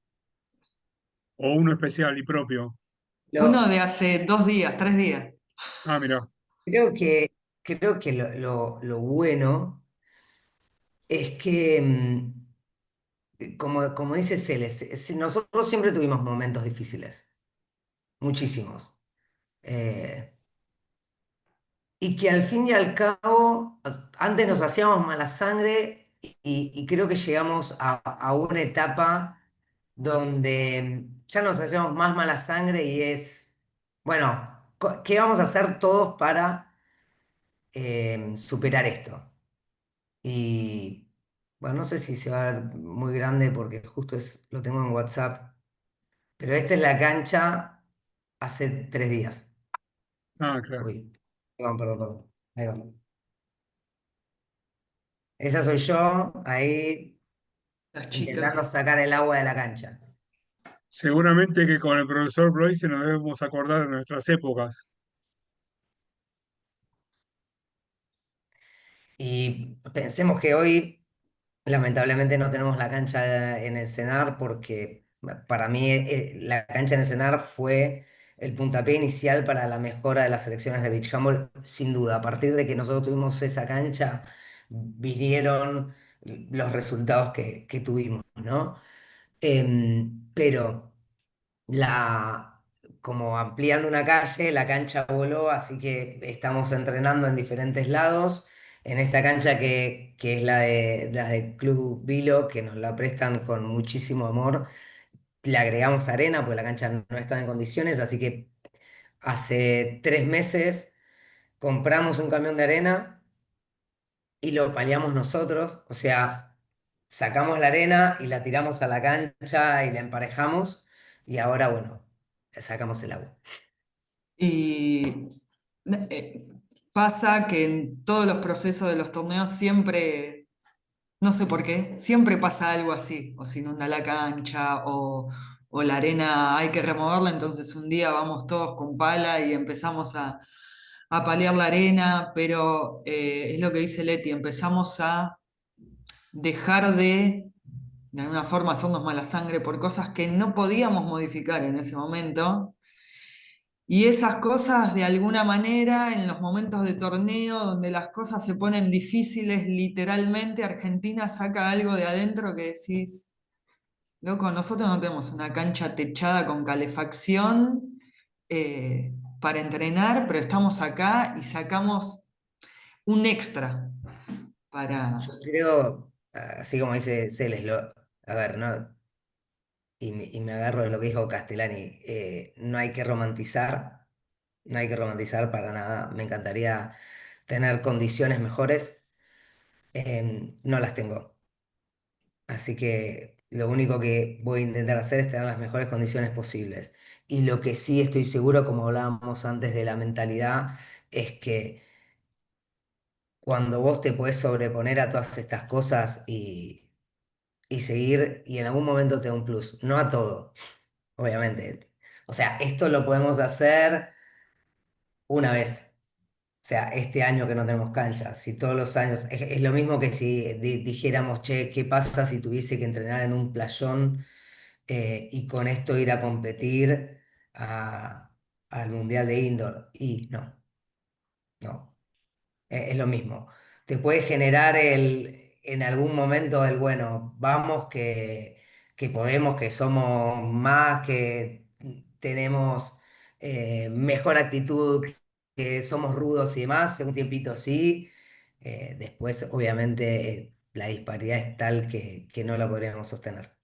o uno especial y propio? Uno Lo, de hace 2 días, 3 días. Ah, mira, creo que, creo que lo bueno es que, como dice Celes, nosotros siempre tuvimos momentos difíciles, muchísimos. Eh, y que al fin y al cabo, antes nos hacíamos mala sangre y creo que llegamos a una etapa donde ya nos hacemos más mala sangre y es, bueno, ¿qué vamos a hacer todos para superar esto? Y bueno, no sé si se va a ver muy grande porque justo lo tengo en WhatsApp, pero esta es la cancha hace 3 días. ah, claro. Uy, perdón, perdón, perdón. Ahí va. Esa soy yo, ahí Las intentando chicas. sacar el agua de la cancha. Seguramente que con el profesor Bloise nos debemos acordar de nuestras épocas. Y pensemos que hoy, lamentablemente, no tenemos la cancha en el CENAR porque para mí la cancha en el CENAR fue el puntapié inicial para la mejora de las selecciones de beach handball, sin duda. A partir de que nosotros tuvimos esa cancha, vinieron los resultados que tuvimos, ¿no? Pero la, como ampliando una calle, la cancha voló, así que estamos entrenando en diferentes lados. En esta cancha que es la de Club Vilo, que nos la prestan con muchísimo amor, le agregamos arena porque la cancha no estaba en condiciones, así que hace 3 meses compramos un camión de arena y lo paliamos nosotros, o sea, sacamos la arena y la tiramos a la cancha y la emparejamos y ahora, bueno, sacamos el agua. Y eh, pasa que en todos los procesos de los torneos siempre, no sé por qué, siempre pasa algo así, o se inunda la cancha, o la arena hay que removerla, entonces un día vamos todos con pala y empezamos a paliar la arena, pero es lo que dice Leti, empezamos a dejar de alguna forma, hacernos mala sangre por cosas que no podíamos modificar en ese momento. Y esas cosas, de alguna manera, en los momentos de torneo donde las cosas se ponen difíciles, literalmente, Argentina saca algo de adentro que decís, loco, nosotros no tenemos una cancha techada con calefacción para entrenar, pero estamos acá y sacamos un extra para... Yo creo, así como dice Celes, a ver, ¿no? Y me agarro de lo que dijo Castellani, no hay que romantizar, no hay que romantizar para nada. Me encantaría tener condiciones mejores, no las tengo. Así que lo único que voy a intentar hacer es tener las mejores condiciones posibles. Y lo que sí estoy seguro, como hablábamos antes de la mentalidad, es que cuando vos te podés sobreponer a todas estas cosas y seguir, y en algún momento te da un plus, no a todo, obviamente. O sea, esto lo podemos hacer una vez. O sea, este año que no tenemos cancha, si todos los años, es lo mismo que si dijéramos, che, ¿qué pasa si tuviese que entrenar en un playón y con esto ir a competir al Mundial de Indoor? Y no, no. Es lo mismo. Te puede generar en algún momento el, bueno, vamos que podemos, que somos más, que tenemos mejor actitud, que somos rudos y demás, un tiempito sí. Después, obviamente, la disparidad es tal que no la podríamos sostener.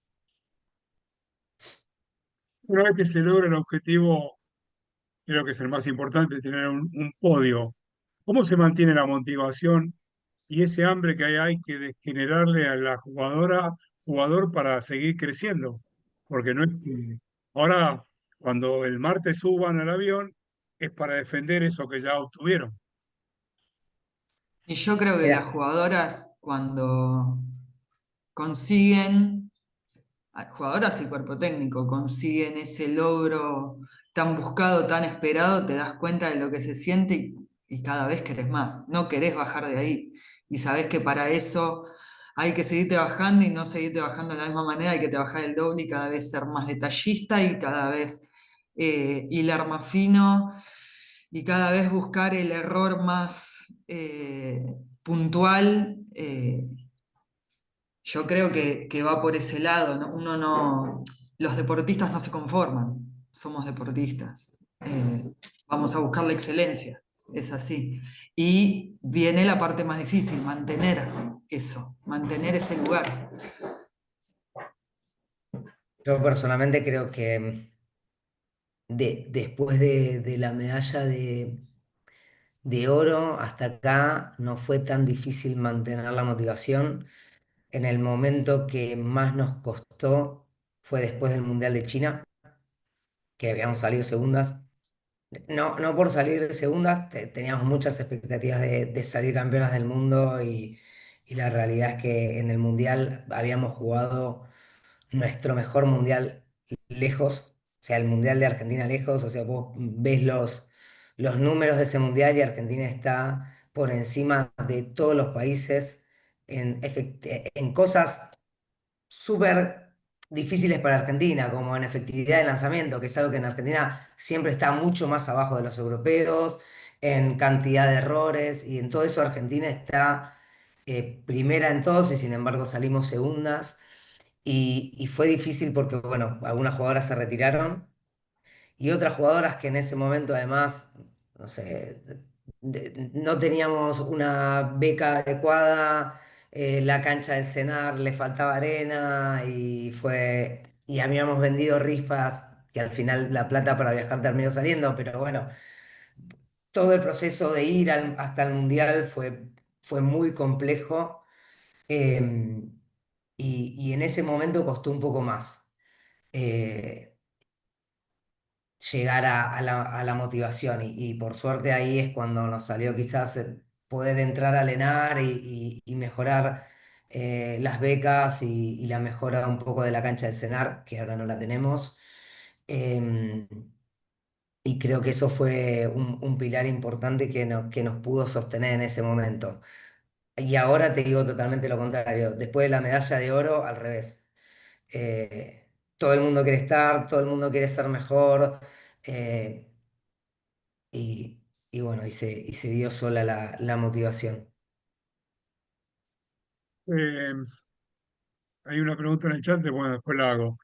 Una vez que se logra el objetivo, creo que es el más importante, tener un podio. ¿Cómo se mantiene la motivación y ese hambre que hay que generarle a la jugador para seguir creciendo, porque no es que ahora cuando el martes suban al avión es para defender eso que ya obtuvieron. Y yo creo que las Mira, jugadoras cuando consiguen, jugadoras y cuerpo técnico, consiguen ese logro tan buscado, tan esperado, te das cuenta de lo que se siente y cada vez querés más, no querés bajar de ahí. Y sabés que para eso hay que seguirte bajando y no seguirte bajando de la misma manera, hay que trabajar el doble y cada vez ser más detallista y cada vez hilar más fino y cada vez buscar el error más puntual. Yo creo que va por ese lado, ¿no? Uno no, los deportistas no se conforman, somos deportistas. Vamos a buscar la excelencia, es así. Y viene la parte más difícil, mantener eso, mantener ese lugar. yo personalmente creo que después de la medalla de oro hasta acá no fue tan difícil mantener la motivación. En el momento que más nos costó fue después del Mundial de China, que habíamos salido segundas. No, no por salir segundas, teníamos muchas expectativas de salir campeonas del mundo y la realidad es que en el Mundial habíamos jugado nuestro mejor Mundial lejos, o sea, el Mundial de Argentina lejos, o sea, vos ves los números de ese Mundial y Argentina está por encima de todos los países en cosas súper difíciles para Argentina, como en efectividad de lanzamiento, que es algo que en Argentina siempre está mucho más abajo de los europeos, en cantidad de errores, y en todo eso Argentina está primera en todos y sin embargo salimos segundas. Y fue difícil porque, bueno, algunas jugadoras se retiraron y otras jugadoras que en ese momento además, no sé, no teníamos una beca adecuada, la cancha del Cenar le faltaba arena y habíamos vendido rifas que al final la plata para viajar terminó saliendo, pero bueno, todo el proceso de ir hasta el Mundial fue muy complejo. Y en ese momento costó un poco más. eh, Llegar a la motivación y por suerte ahí es cuando nos salió quizás poder entrar a Lenar y mejorar las becas y la mejora un poco de la cancha del Senar, que ahora no la tenemos. Em, y creo que eso fue un pilar importante que nos pudo sostener en ese momento. Y ahora te digo totalmente lo contrario. Después de la medalla de oro, al revés. Todo el mundo quiere estar, todo el mundo quiere ser mejor. eh, y, y bueno, y se dio sola la motivación. Eh, Hay una pregunta en el chat, bueno, después la hago.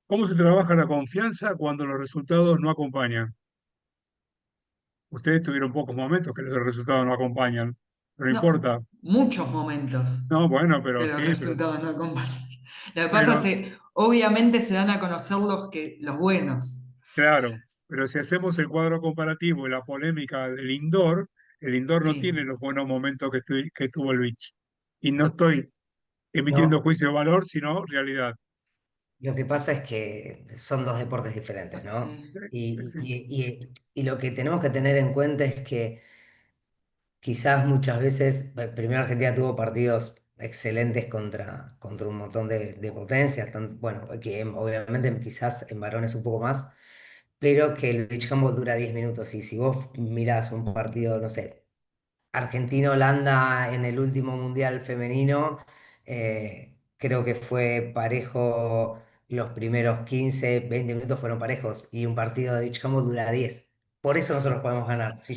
¿Cómo se trabaja la confianza cuando los resultados no acompañan? Ustedes tuvieron pocos momentos que los resultados no acompañan, pero no No, importa. muchos momentos No, bueno, pero que los sí, resultados no acompañan. Lo que pasa es pero que obviamente se dan a conocer los buenos. claro, pero si hacemos el cuadro comparativo y la polémica del indoor, el indoor no Sí, tiene los buenos momentos que tuvo el beach. Y no estoy emitiendo No, juicio de valor, sino realidad. lo que pasa es que son dos deportes diferentes, ¿no? sí, Sí. Y lo que tenemos que tener en cuenta es que quizás muchas veces, primero Argentina tuvo partidos excelentes contra un montón de potencias, bueno, que obviamente quizás en varones un poco más, pero que el beach handball dura 10 minutos y si vos mirás un partido, no sé, Argentina-Holanda en el último mundial femenino, creo que fue parejo, los primeros 15 20 minutos fueron parejos y un partido de beach handball dura 10. Por eso nosotros podemos ganar. Si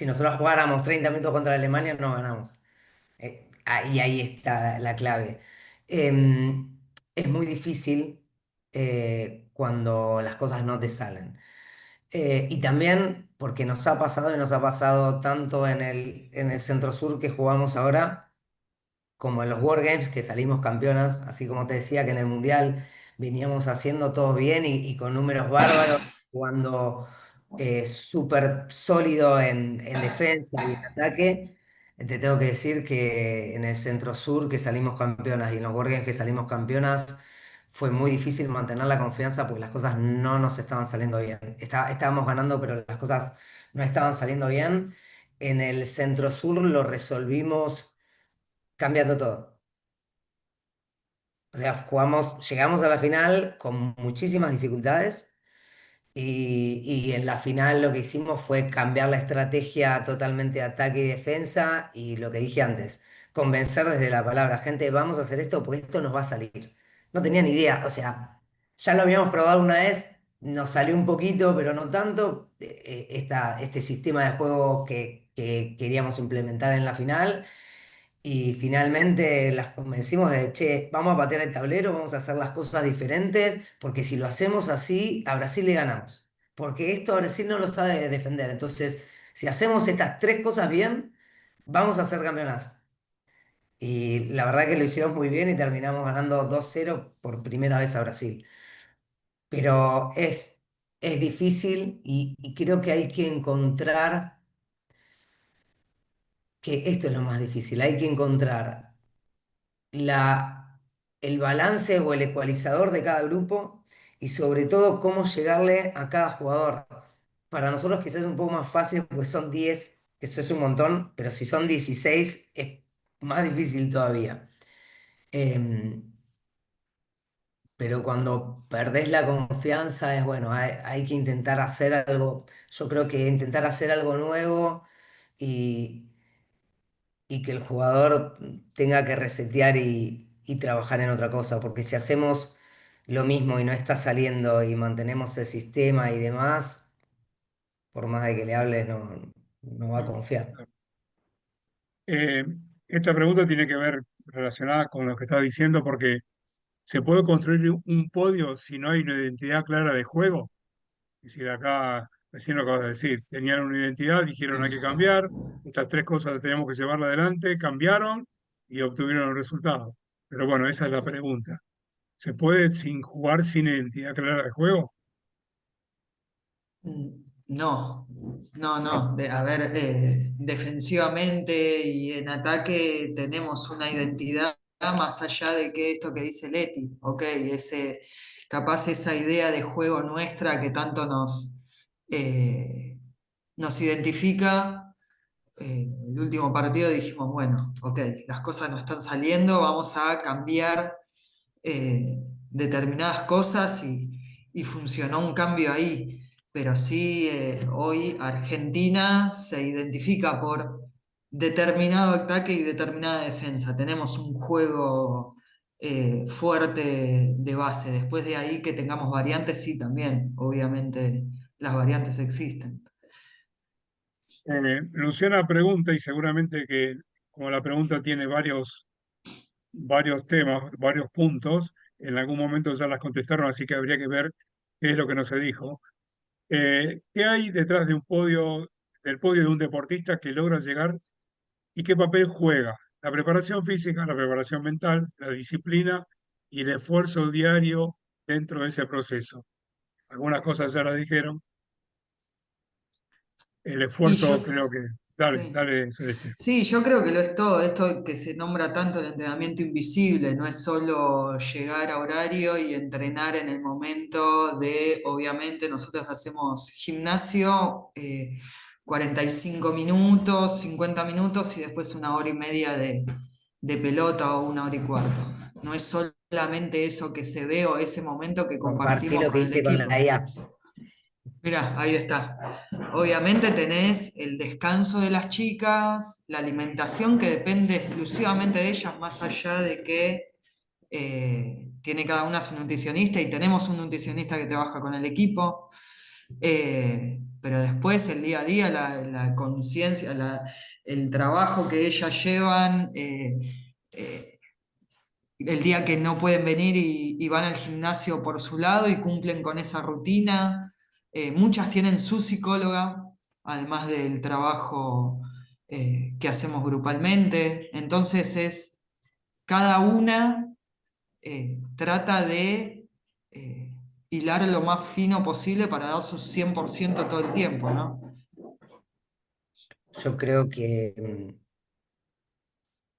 nosotros jugáramos 30 minutos contra Alemania, no ganamos. Y ahí está la clave. Es muy difícil cuando las cosas no te salen. Y también porque nos ha pasado y nos ha pasado tanto en el Centro Sur que jugamos ahora, como en los World Games que salimos campeonas, así como te decía que en el Mundial veníamos haciendo todo bien y con números bárbaros, jugando súper sólido en defensa y en ataque. Te tengo que decir que en el Centro Sur que salimos campeonas y en los Borges que salimos campeonas fue muy difícil mantener la confianza porque las cosas no nos estaban saliendo bien. Estábamos ganando, pero las cosas no estaban saliendo bien. En el Centro Sur lo resolvimos cambiando todo. O sea, llegamos a la final con muchísimas dificultades. Y en la final lo que hicimos fue cambiar la estrategia totalmente de ataque y defensa y lo que dije antes, convencer desde la palabra, gente, vamos a hacer esto porque esto nos va a salir. No tenía ni idea, o sea, ya lo habíamos probado una vez, nos salió un poquito, pero no tanto, este sistema de juego que queríamos implementar en la final. Y finalmente las convencimos de, che, vamos a patear el tablero, vamos a hacer las cosas diferentes, porque si lo hacemos así, a Brasil le ganamos. Porque esto a Brasil no lo sabe defender. Entonces, si hacemos estas tres cosas bien, vamos a ser campeonas. Y la verdad que lo hicieron muy bien y terminamos ganando 2-0 por primera vez a Brasil. Pero es difícil y creo que hay que encontrar, que esto es lo más difícil, hay que encontrar el balance o el ecualizador de cada grupo y sobre todo cómo llegarle a cada jugador. Para nosotros quizás es un poco más fácil porque son 10 que eso es un montón, pero si son 16 es más difícil todavía. Em, pero cuando perdés la confianza es bueno, hay que intentar hacer algo, yo creo que intentar hacer algo nuevo y y que el jugador tenga que resetear y trabajar en otra cosa, porque si hacemos lo mismo y no está saliendo y mantenemos el sistema y demás, por más de que le hables, no va a Claro, confiar. claro. Eh, esta pregunta tiene que ver relacionada con lo que estaba diciendo, porque ¿se puede construir un podio si no hay una identidad clara de juego? Es decir, acá, recién lo acabas de decir, tenían una identidad, dijeron hay que cambiar, estas tres cosas tenemos que llevarla adelante, cambiaron y obtuvieron el resultado. Pero bueno, esa es la pregunta. ¿Se puede sin jugar sin identidad clara de juego? No, no, No. no. A ver, defensivamente y en ataque tenemos una identidad más allá de que esto que dice Leti, ok, capaz esa idea de juego nuestra que tanto eh, nos identifica. El último partido dijimos, bueno, ok, las cosas no están saliendo, vamos a cambiar eh, determinadas cosas y funcionó un cambio ahí. Pero sí, hoy Argentina se identifica por determinado ataque y determinada defensa. Tenemos un juego fuerte de base. Después de ahí que tengamos variantes, sí, también, obviamente las variantes existen. Luciana pregunta, y seguramente que como la pregunta tiene varios temas, varios puntos, en algún momento ya las contestaron, así que habría que ver qué es lo que no se dijo. ¿Qué hay detrás de del podio de un deportista que logra llegar y qué papel juega? La preparación física, la preparación mental, la disciplina y el esfuerzo diario dentro de ese proceso. Algunas cosas ya las dijeron. El Y esfuerzo yo, creo que... Dale, sí. dale, Celeste. Sí, yo creo que lo es todo, esto que se nombra tanto el entrenamiento invisible, no es solo llegar a horario y entrenar en el momento de, obviamente, nosotros hacemos gimnasio, 45 minutos, 50 minutos y después una hora y media de pelota o una hora y cuarto. No es solamente eso que se ve o ese momento que Compartí compartimos lo que con el hice con equipo. la IA. Mira, ahí está. Obviamente tenés el descanso de las chicas, la alimentación que depende exclusivamente de ellas, más allá de que tiene cada una su nutricionista y tenemos un nutricionista que trabaja con el equipo. Pero después el día a día, la conciencia, el trabajo que ellas llevan, eh, el día que no pueden venir y van al gimnasio por su lado y cumplen con esa rutina. Muchas tienen su psicóloga, además del trabajo que hacemos grupalmente. Entonces cada una trata de hilar lo más fino posible para dar su 100% todo el tiempo, ¿no? Yo creo que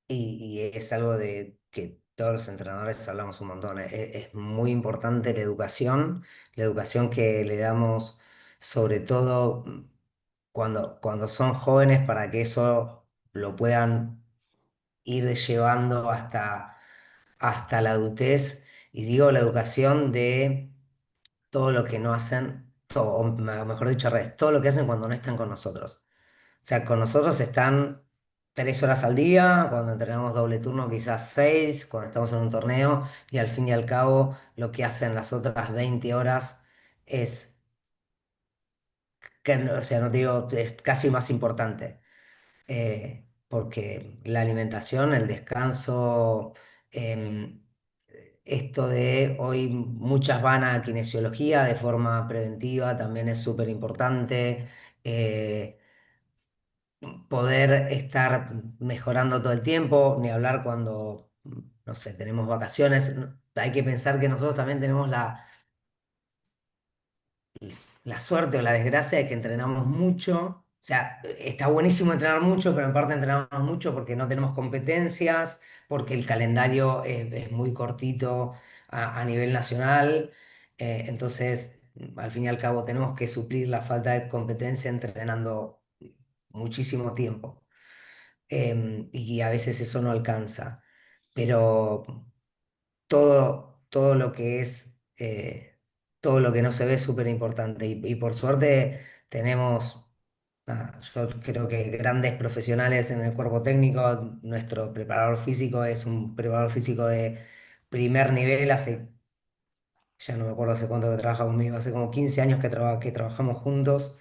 y es algo de que todos los entrenadores hablamos un montón. Es muy importante la educación que le damos, sobre todo cuando son jóvenes, para que eso lo puedan ir llevando hasta la adultez. Y digo la educación de todo lo que no hacen, o mejor dicho, al revés, todo lo que hacen cuando no están con nosotros. O sea, con nosotros están 3 horas al día, cuando entrenamos doble turno quizás 6, cuando estamos en un torneo, y al fin y al cabo lo que hacen las otras 20 horas es, o sea, no te digo, es casi más importante, porque la alimentación, el descanso, em, esto de hoy muchas van a kinesiología de forma preventiva, también es súper importante. Poder estar mejorando todo el tiempo, ni hablar cuando, no sé, tenemos vacaciones. Hay que pensar que nosotros también tenemos la suerte o la desgracia de que entrenamos mucho. O sea, está buenísimo entrenar mucho, pero en parte entrenamos mucho porque no tenemos competencias, porque el calendario es muy cortito a nivel nacional. Entonces, al fin y al cabo, tenemos que suplir la falta de competencia entrenando muchísimo tiempo. Y a veces eso no alcanza. Pero todo lo que es, todo lo que no se ve es súper importante. Y por suerte tenemos, nada, yo creo que grandes profesionales en el cuerpo técnico. Nuestro preparador físico es un preparador físico de primer nivel, ya no me acuerdo hace cuánto que trabaja conmigo, hace como 15 años que trabajamos juntos.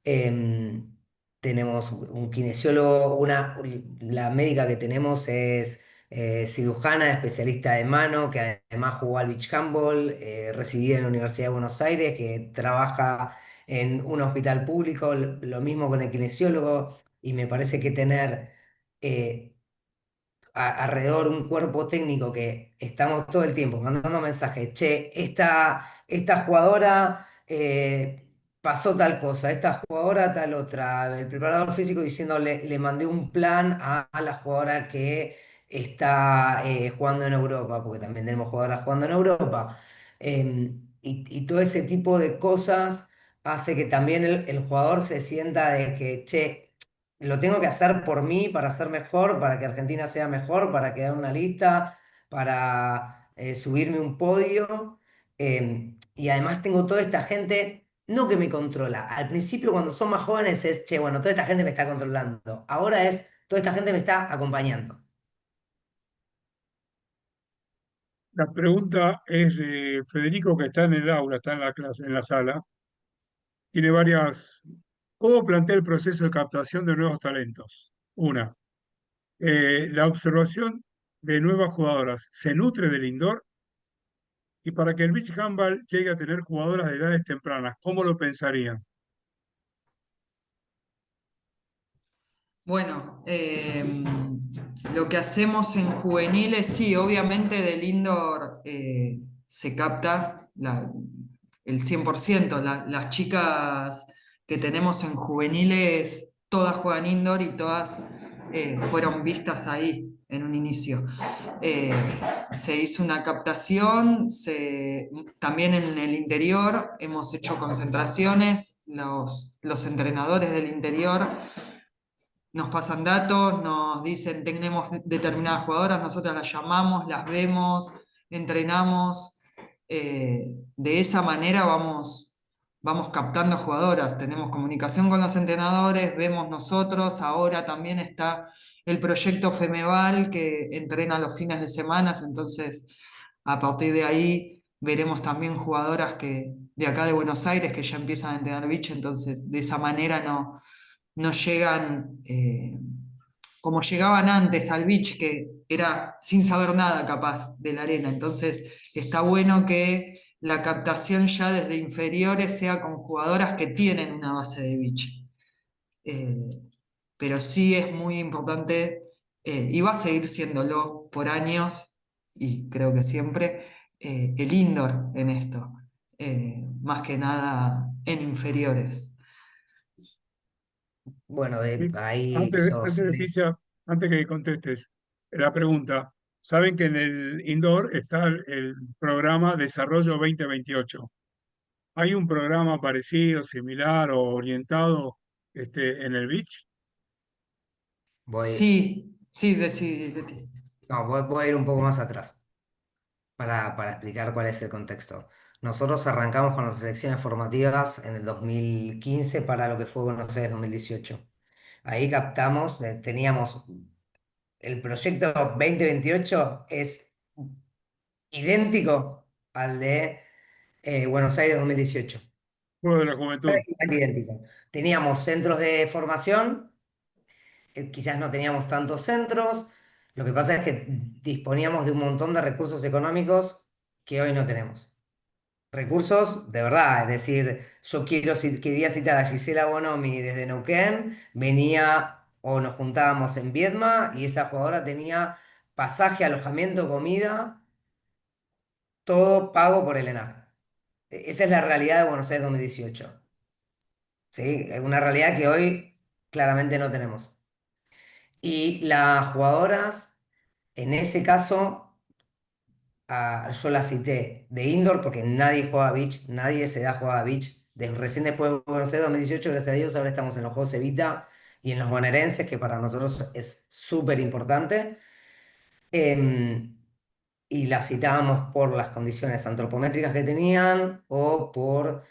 Em, Tenemos un kinesiólogo, la médica que tenemos es cirujana, especialista de mano, que además jugó al beach handball, residida en la Universidad de Buenos Aires, que trabaja en un hospital público, lo mismo con el kinesiólogo, y me parece que tener eh, alrededor un cuerpo técnico que estamos todo el tiempo mandando mensajes, che, esta jugadora pasó tal cosa, esta jugadora tal otra, el preparador físico diciéndole, le mandé un plan a la jugadora que está jugando en Europa, porque también tenemos jugadoras jugando en Europa. Y todo ese tipo de cosas hace que también el jugador se sienta de que, che, lo tengo que hacer por mí, para ser mejor, para que Argentina sea mejor, para quedar en una lista, para subirme un podio. Y además tengo toda esta gente, no que me controla. Al principio, cuando son más jóvenes, es, che, bueno, toda esta gente me está controlando. Ahora es, toda esta gente me está acompañando. La pregunta es de Federico, que está en el aula, está en la clase, en la sala. Tiene varias. ¿Cómo plantea el proceso de captación de nuevos talentos? Una, la observación de nuevas jugadoras se nutre del indoor, y para que el beach handball llegue a tener jugadoras de edades tempranas, ¿cómo lo pensarían? Bueno, lo que hacemos en juveniles, sí, obviamente del indoor se capta el 100%. Las chicas que tenemos en juveniles, todas juegan indoor y todas fueron vistas ahí en un inicio. Eh, Se hizo una captación, también en el interior hemos hecho concentraciones, los entrenadores del interior nos pasan datos, nos dicen tenemos determinadas jugadoras, nosotros las llamamos, las vemos, entrenamos. De esa manera vamos captando jugadoras, tenemos comunicación con los entrenadores, vemos nosotros, ahora también está el proyecto Femeval que entrena los fines de semana, entonces a partir de ahí veremos también jugadoras de acá de Buenos Aires que ya empiezan a entrenar beach, entonces de esa manera no llegan como llegaban antes al beach, que era sin saber nada capaz de la arena. Entonces está bueno que la captación ya desde inferiores sea con jugadoras que tienen una base de beach. Eh, pero sí es muy importante, y va a seguir siéndolo por años, y creo que siempre, el indoor en esto, más que nada en inferiores. Bueno, Sí. ahí Antes, sos, antes, Leticia, antes que contestes, La pregunta, saben que en el indoor está el programa Desarrollo 2028. ¿Hay un programa parecido, similar o orientado en el beach? Voy, Sí, sí, Leti. no, voy a ir un poco más atrás para explicar cuál es el contexto. Nosotros arrancamos con las selecciones formativas en el 2015 para lo que fue Buenos Aires 2018. Ahí captamos, teníamos el proyecto 2028 es idéntico al de Buenos Aires 2018. Juego de la Juventud. Prácticamente idéntico. Teníamos centros de formación, quizás no teníamos tantos centros. Lo que pasa es que disponíamos de un montón de recursos económicos que hoy no tenemos. Recursos de verdad, es decir, yo quería citar a Gisela Bonomi desde Neuquén, venía o nos juntábamos en Viedma y esa jugadora tenía pasaje, alojamiento, comida, todo pago por el ENAR. Esa es la realidad de Buenos Aires 2018. ¿Sí? Es una realidad que hoy claramente no tenemos. Y las jugadoras, en ese caso, yo las cité de indoor porque nadie juega beach, nadie se da a jugar a beach. Recién después de Buenos Aires 2018, gracias a Dios, ahora estamos en los Juegos Evita y en los bonaerenses, que para nosotros es súper importante. Em, y las citábamos por las condiciones antropométricas que tenían o por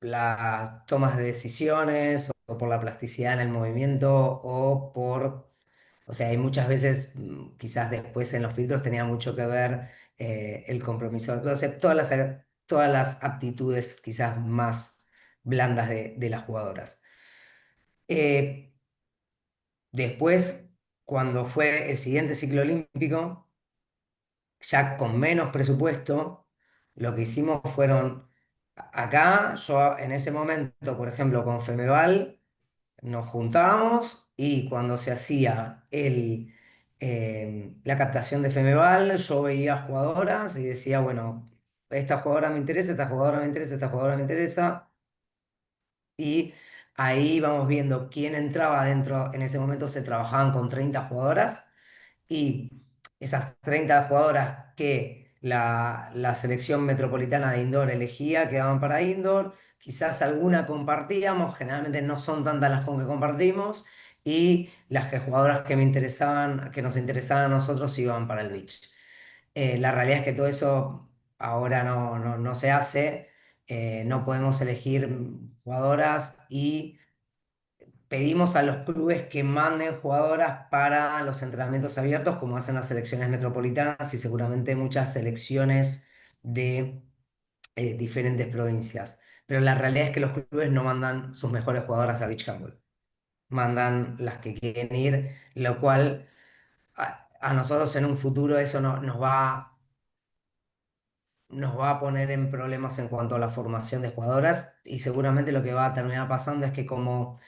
las tomas de decisiones o por la plasticidad en el movimiento o por, o sea, hay muchas veces, quizás después en los filtros tenía mucho que ver el compromiso, o sea, todas las aptitudes quizás más blandas de las jugadoras. Eh, Después, cuando fue el siguiente ciclo olímpico, ya con menos presupuesto, lo que hicimos fueron, acá yo en ese momento, por ejemplo, con Femeval, nos juntábamos y cuando se hacía la captación de Femeval, yo veía jugadoras y decía, bueno, esta jugadora me interesa, esta jugadora me interesa, esta jugadora me interesa. Y ahí vamos viendo quién entraba dentro. En ese momento se trabajaban con 30 jugadoras y esas 30 jugadoras que la selección metropolitana de indoor elegía quedaban para indoor. Quizás alguna compartíamos, generalmente no son tantas las con que compartimos, y jugadoras que me interesaban, que nos interesaban a nosotros iban para el beach. La realidad es que todo eso ahora no se hace. No podemos elegir jugadoras y pedimos a los clubes que manden jugadoras para los entrenamientos abiertos, como hacen las selecciones metropolitanas y seguramente muchas selecciones de diferentes provincias. Pero la realidad es que los clubes no mandan sus mejores jugadoras a Beach Handball. Mandan las que quieren ir, lo cual a nosotros en un futuro eso nos va a poner en problemas en cuanto a la formación de jugadoras y seguramente lo que va a terminar pasando es que como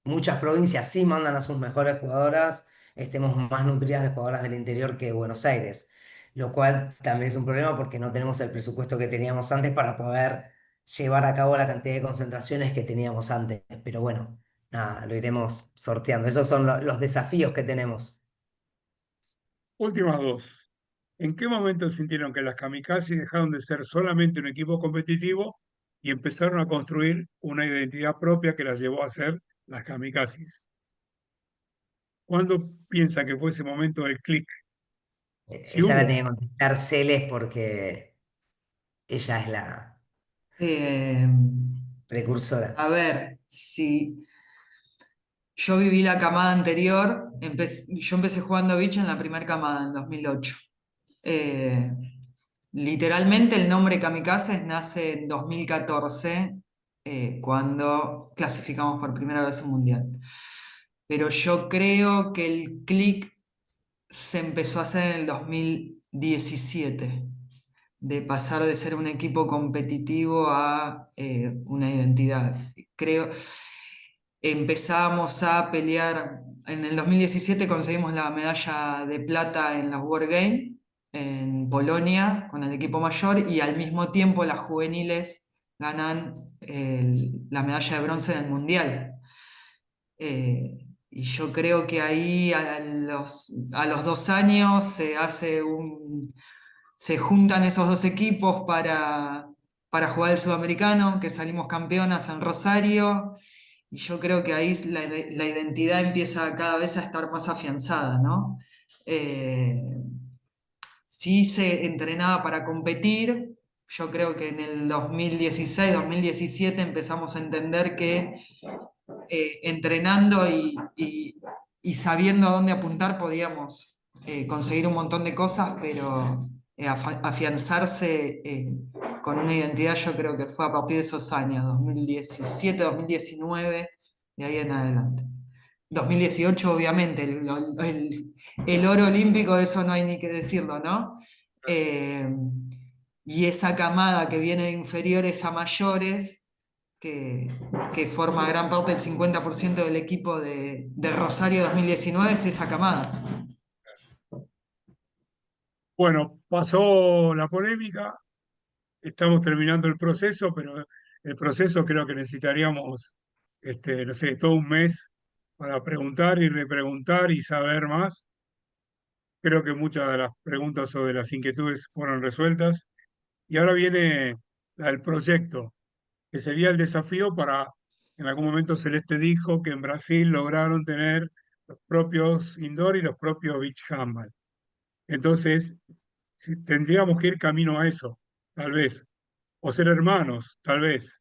muchas provincias sí mandan a sus mejores jugadoras, estemos más nutridas de jugadoras del interior que de Buenos Aires, lo cual también es un problema porque no tenemos el presupuesto que teníamos antes para poder llevar a cabo la cantidad de concentraciones que teníamos antes. Pero bueno, nada, lo iremos sorteando. Esos son los desafíos que tenemos. Últimas dos. ¿En qué momento sintieron que las kamikazes dejaron de ser solamente un equipo competitivo y empezaron a construir una identidad propia que las llevó a ser las kamikazes? ¿Cuándo piensa que fue ese momento del clic? Si Esa la hubo. tenía que contestar Celes porque ella es la Eh, precursora. a ver, si yo viví la camada anterior, yo empecé jugando bicho en la primera camada, en 2008. Eh, Literalmente el nombre Kamikazes nace en 2014, cuando clasificamos por primera vez un mundial. Pero yo creo que el click se empezó a hacer en el 2017, de pasar de ser un equipo competitivo a una identidad. Creo, empezamos a pelear, en el 2017 conseguimos la medalla de plata en los World Games en Polonia con el equipo mayor y al mismo tiempo las juveniles ganan la medalla de bronce en el Mundial. Y yo creo que ahí a los 2 años se juntan esos dos equipos para jugar el sudamericano, que salimos campeonas en Rosario. Y yo creo que ahí la identidad empieza cada vez a estar más afianzada, ¿no? Eh, sí se entrenaba para competir. Yo creo que en el 2016, 2017 empezamos a entender que entrenando y sabiendo a dónde apuntar podíamos conseguir un montón de cosas, pero afianzarse con una identidad yo creo que fue a partir de esos años, 2017, 2019, de ahí en adelante. 2018, obviamente, el oro olímpico, eso no hay ni que decirlo, ¿no? Eh, y esa camada que viene de inferiores a mayores, que, que forma gran parte del 50% del equipo de Rosario 2019, es esa camada. Bueno, pasó la polémica, estamos terminando el proceso, pero el proceso creo que necesitaríamos, no sé, todo un mes para preguntar y repreguntar y saber más. Creo que muchas de las preguntas o de las inquietudes fueron resueltas. Y ahora viene el proyecto, que sería el desafío para, en algún momento Celeste dijo que en Brasil lograron tener los propios indoor y los propios beach handball. Entonces, tendríamos que ir camino a eso, tal vez, o ser hermanos, tal vez.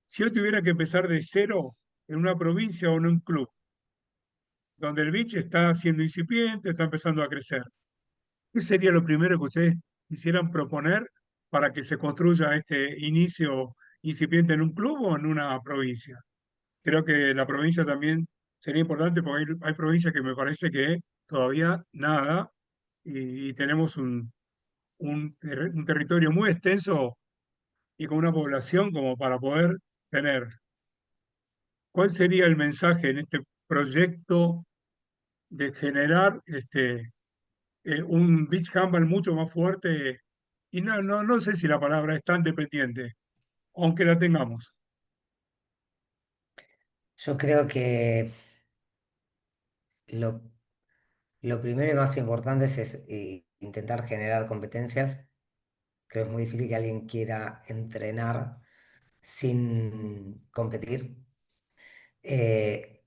Si yo tuviera que empezar de cero en una provincia o en un club, donde el beach está siendo incipiente, está empezando a crecer, ¿qué sería lo primero que ustedes quisieran proponer para que se construya este inicio incipiente en un club o en una provincia? Creo que la provincia también sería importante porque hay provincias que me parece que todavía nada y tenemos un territorio muy extenso y con una población como para poder tener. ¿Cuál sería el mensaje en este proyecto de generar un beach handball mucho más fuerte? Y no sé si la palabra es tan dependiente, aunque la tengamos. Yo creo que lo, lo primero y más importante es intentar generar competencias. Creo que es muy difícil que alguien quiera entrenar sin competir. Eh,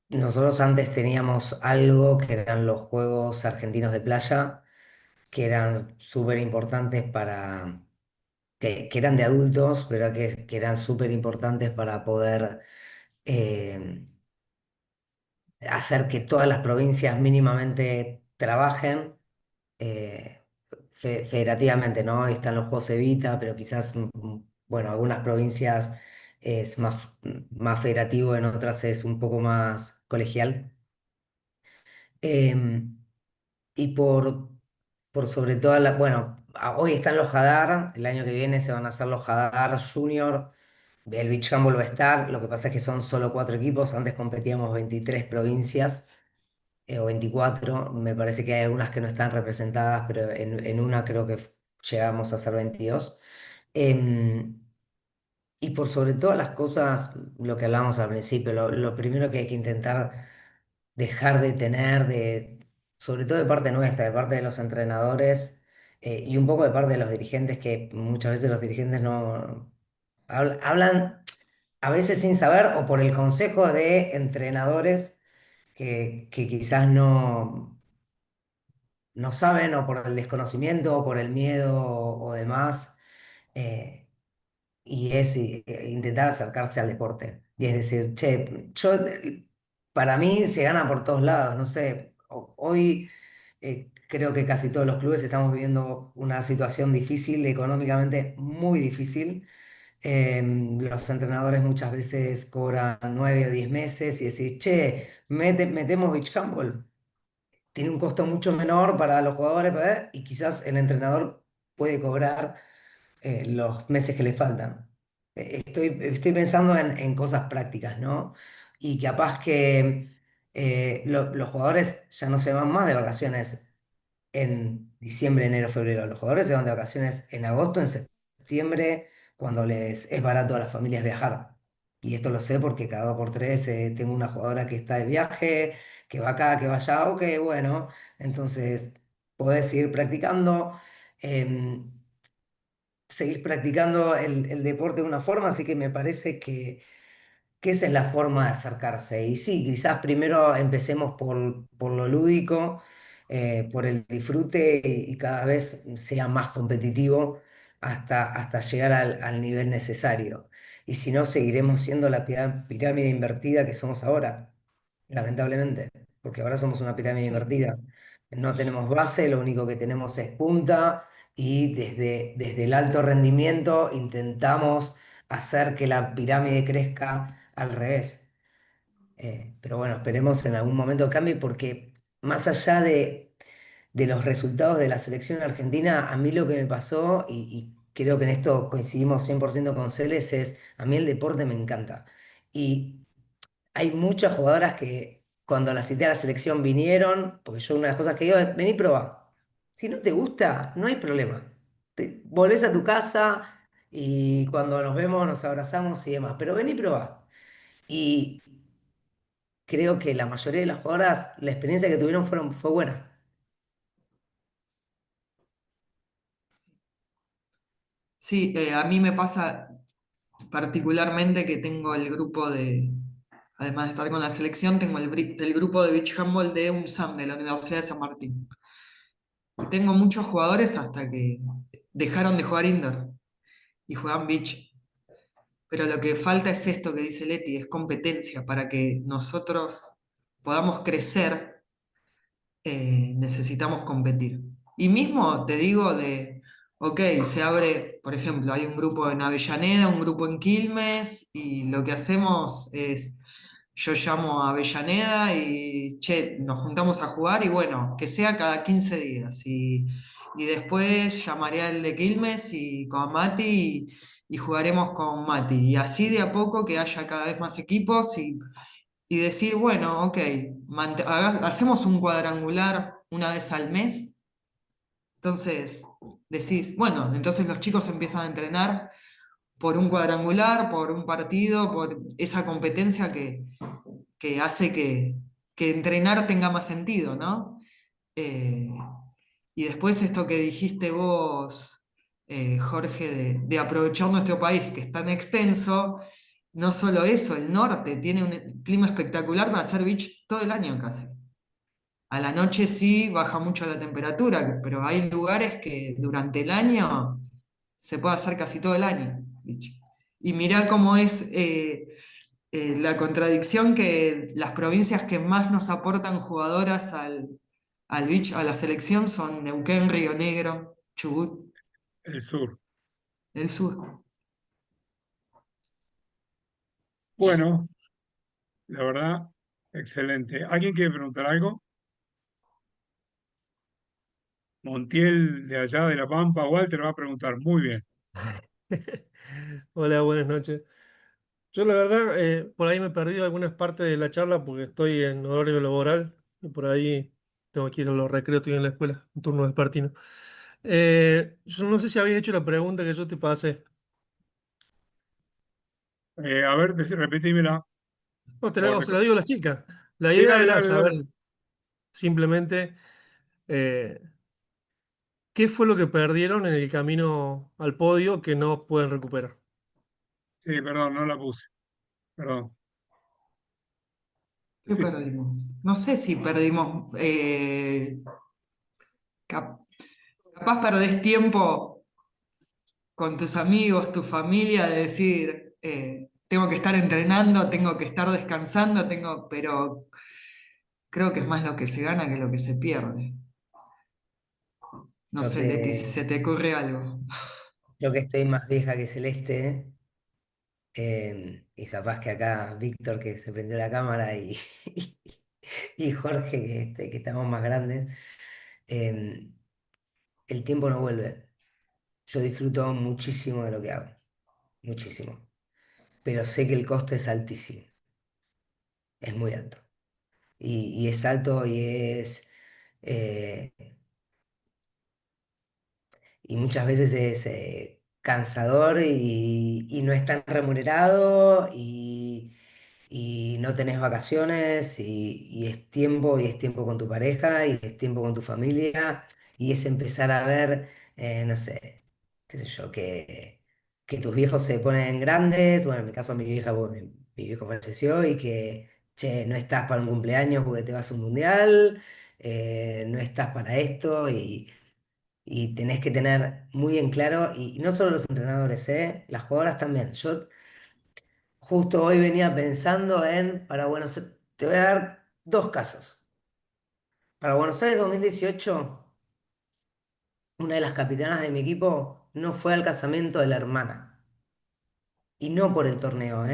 Nosotros antes teníamos algo que eran los Juegos Argentinos de Playa, que eran súper importantes que eran de adultos, pero que eran súper importantes para poder eh, hacer que todas las provincias mínimamente trabajen federativamente, ¿no? Ahí están los Juegos Evita, pero quizás, bueno, algunas provincias es más federativo, en otras es un poco más colegial. Em, y por sobre todo, bueno, hoy están los Hadar, el año que viene se van a hacer los Hadar Junior, el Beach Handball va a estar, lo que pasa es que son solo 4 equipos, antes competíamos 23 provincias, o 24, me parece que hay algunas que no están representadas, pero en una creo que llegamos a ser 22. Em, y por sobre todas las cosas, lo que hablábamos al principio, lo primero que hay que intentar dejar de tener, sobre todo de parte nuestra, de parte de los entrenadores y un poco de parte de los dirigentes, que muchas veces los dirigentes no hablan a veces sin saber o por el consejo de entrenadores que quizás no saben o por el desconocimiento o por el miedo o demás. eh, y es intentar acercarse al deporte. Y es decir, che, para mí se gana por todos lados, no sé, hoy creo que casi todos los clubes estamos viviendo una situación difícil, económicamente muy difícil. Los entrenadores muchas veces cobran 9 o 10 meses y decís, che, metemos beach handball. Tiene un costo mucho menor para los jugadores, y quizás el entrenador puede cobrar los meses que le faltan. Estoy pensando en cosas prácticas, ¿no? Y capaz que los jugadores ya no se van más de vacaciones en diciembre, enero, febrero. Los jugadores se van de vacaciones en agosto, en septiembre, cuando les es barato a las familias viajar. Y esto lo sé porque cada 2 por 3 tengo una jugadora que está de viaje, que va acá, que va allá, ok, bueno, entonces podés seguir practicando, em, seguís practicando el deporte de una forma, así que me parece que esa es la forma de acercarse. Y sí, quizás primero empecemos por lo lúdico, por el disfrute y cada vez sea más competitivo hasta llegar al nivel necesario. Y si no, seguiremos siendo la pirámide invertida que somos ahora, lamentablemente, porque ahora somos una pirámide Sí. invertida. No tenemos base, lo único que tenemos es punta y desde el alto rendimiento intentamos hacer que la pirámide crezca al revés. Pero bueno, esperemos en algún momento cambie porque más allá de los resultados de la selección argentina, a mí lo que me pasó, y creo que en esto coincidimos 100% con Celes, es a mí el deporte me encanta. Y hay muchas jugadoras que cuando las cité a la selección vinieron, porque yo una de las cosas que digo es, vení, probá. Si no te gusta, no hay problema. Volvés a tu casa y cuando nos vemos nos abrazamos y demás, pero vení, probá. Y creo que la mayoría de las jugadoras, la experiencia que tuvieron fue buena. Sí, a mí me pasa particularmente que tengo el grupo de, además de estar con la selección, tengo el grupo de beach handball de UNSAM, de la Universidad de San Martín. Y tengo muchos jugadores hasta que dejaron de jugar indoor y juegan beach. Pero lo que falta es esto que dice Leti, es competencia. Para que nosotros podamos crecer, necesitamos competir. Y mismo te digo ok, se abre, por ejemplo, hay un grupo en Avellaneda, un grupo en Quilmes, y lo que hacemos es, yo llamo a Avellaneda y, che, nos juntamos a jugar y bueno, que sea cada 15 días. Y después llamaré al de Quilmes y con Mati y jugaremos con Mati. Y así de a poco que haya cada vez más equipos y decir, bueno, ok, hacemos un cuadrangular una vez al mes, entonces decís, bueno, entonces los chicos empiezan a entrenar por un cuadrangular, por un partido, por esa competencia que hace que entrenar tenga más sentido, ¿no? Eh, y después esto que dijiste vos, Jorge, de aprovechar nuestro país, que es tan extenso, no solo eso, el norte tiene un clima espectacular para hacer beach todo el año casi. A la noche sí baja mucho la temperatura, pero hay lugares que durante el año se puede hacer casi todo el año beach. Y mirá cómo es la contradicción que las provincias que más nos aportan jugadoras al beach, a la selección, son Neuquén, Río Negro, Chubut, el sur. el sur. Bueno, la verdad, excelente. ¿Alguien quiere preguntar algo? Montiel de allá de La Pampa, Walter va a preguntar. Muy bien. Hola, buenas noches. Yo la verdad, por ahí me he perdido algunas partes de la charla porque estoy en horario laboral y por ahí tengo que ir a los recreos, estoy en la escuela, un turno vespertino. Yo no sé si habéis hecho la pregunta que yo te pasé. A ver, repetímela. No, O se la digo a las chicas. La sí, idea dale, era dale, saber dale. simplemente eh, qué fue lo que perdieron en el camino al podio que no pueden recuperar. Sí, perdón, no la puse. Perdón. ¿Qué Sí. perdimos? No sé si perdimos. Capaz perdés tiempo con tus amigos, tu familia, de decir, tengo que estar entrenando, tengo que estar descansando, pero creo que es más lo que se gana que lo que se pierde. No Yo sé, Leti, si que, se te ocurre algo. yo que estoy más vieja que Celeste, y capaz que acá Víctor que se prendió la cámara y Jorge que estamos más grandes, em, el tiempo no vuelve. Yo disfruto muchísimo de lo que hago, muchísimo, pero sé que el costo es altísimo, es muy alto. Y es alto eh, y muchas veces es cansador y no es tan remunerado y no tenés vacaciones y es tiempo con tu pareja y es tiempo con tu familia y es empezar a ver, no sé, qué sé yo, que tus viejos se ponen grandes, bueno, en mi caso mi vieja, bueno, mi viejo falleció y que, che, no estás para un cumpleaños porque te vas a un mundial, no estás para esto y tenés que tener muy en claro, y no solo los entrenadores, las jugadoras también. Yo justo hoy venía pensando para Buenos Aires, te voy a dar dos casos. Para Buenos Aires 2018, una de las capitanas de mi equipo no fue al casamiento de la hermana. Y no por el torneo,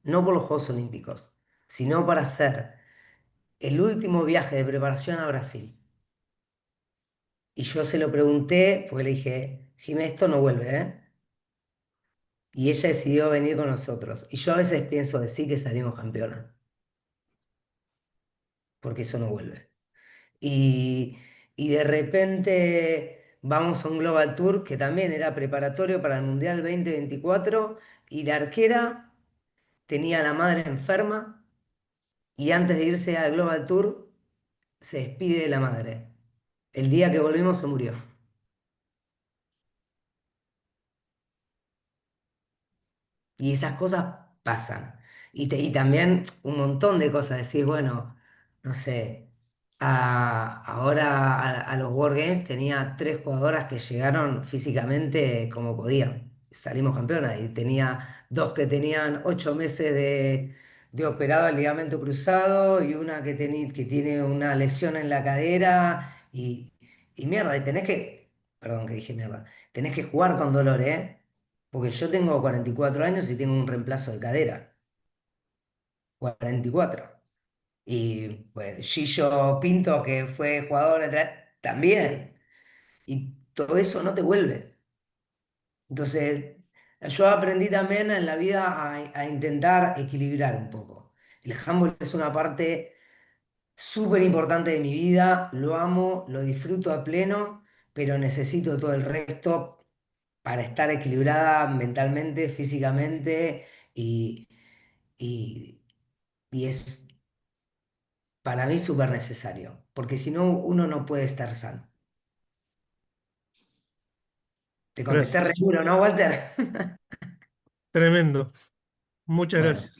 no por los Juegos Olímpicos, sino para hacer el último viaje de preparación a Brasil. Y yo se lo pregunté, porque le dije, Jimé, esto no vuelve, ¿eh? Y ella decidió venir con nosotros. Y yo a veces pienso decir que salimos campeonas, porque eso no vuelve. Y, y de repente vamos a un Global Tour que también era preparatorio para el Mundial 2024 y la arquera tenía a la madre enferma y antes de irse al Global Tour se despide de la madre. El día que volvimos se murió. Y esas cosas pasan. Y también un montón de cosas. Decís, bueno, no sé, ahora a los World Games tenía tres jugadoras que llegaron físicamente como podían. Salimos campeonas. Y tenía dos que tenían 8 meses de operado el ligamento cruzado y una que tiene una lesión en la cadera. Y mierda, y tenés que, perdón que dije mierda, tenés que jugar con dolor, ¿eh? Porque yo tengo 44 años y tengo un reemplazo de cadera. 44. Y pues Gillo Pinto, que fue jugador, también. Y todo eso no te vuelve. Entonces, yo aprendí también en la vida a intentar equilibrar un poco. El handball es una parte súper importante de mi vida, lo amo, lo disfruto a pleno, pero necesito todo el resto para estar equilibrada mentalmente, físicamente y, y es para mí súper necesario, porque si no, uno no puede estar sano. Te contesté re Gracias. duro, ¿no, Walter? Tremendo. Muchas Bueno, gracias.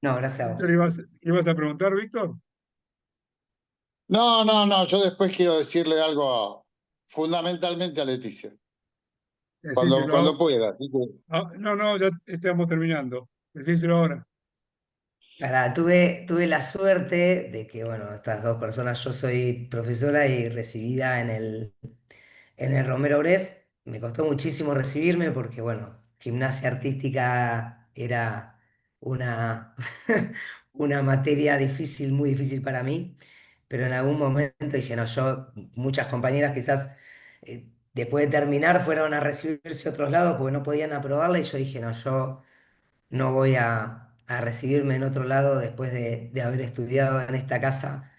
no, gracias a Víctor, vos. ¿ibas a preguntar, Víctor? No, no, no, yo después quiero decirle algo fundamentalmente a Leticia, cuando Decíselo. pueda. Así que No, no, ya estamos terminando. Decíselo ahora. Pará, tuve la suerte de que, bueno, estas dos personas, yo soy profesora y recibida en el Romero Brest. Me costó muchísimo recibirme porque, bueno, gimnasia artística era una, una materia difícil, muy difícil para mí, pero en algún momento dije, no, muchas compañeras quizás después de terminar fueron a recibirse a otros lados porque no podían aprobarla y yo dije, no, yo no voy a recibirme en otro lado después de haber estudiado en esta casa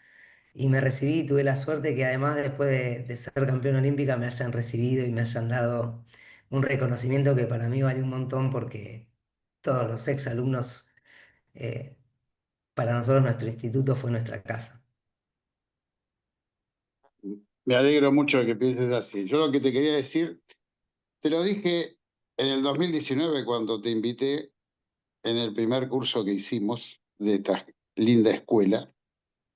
y me recibí y tuve la suerte que además después de ser campeona olímpica me hayan recibido y me hayan dado un reconocimiento que para mí vale un montón porque todos los exalumnos, eh, para nosotros nuestro instituto fue nuestra casa. me alegro mucho de que pienses así. Yo lo que te quería decir, te lo dije en el 2019 cuando te invité en el primer curso que hicimos de esta linda escuela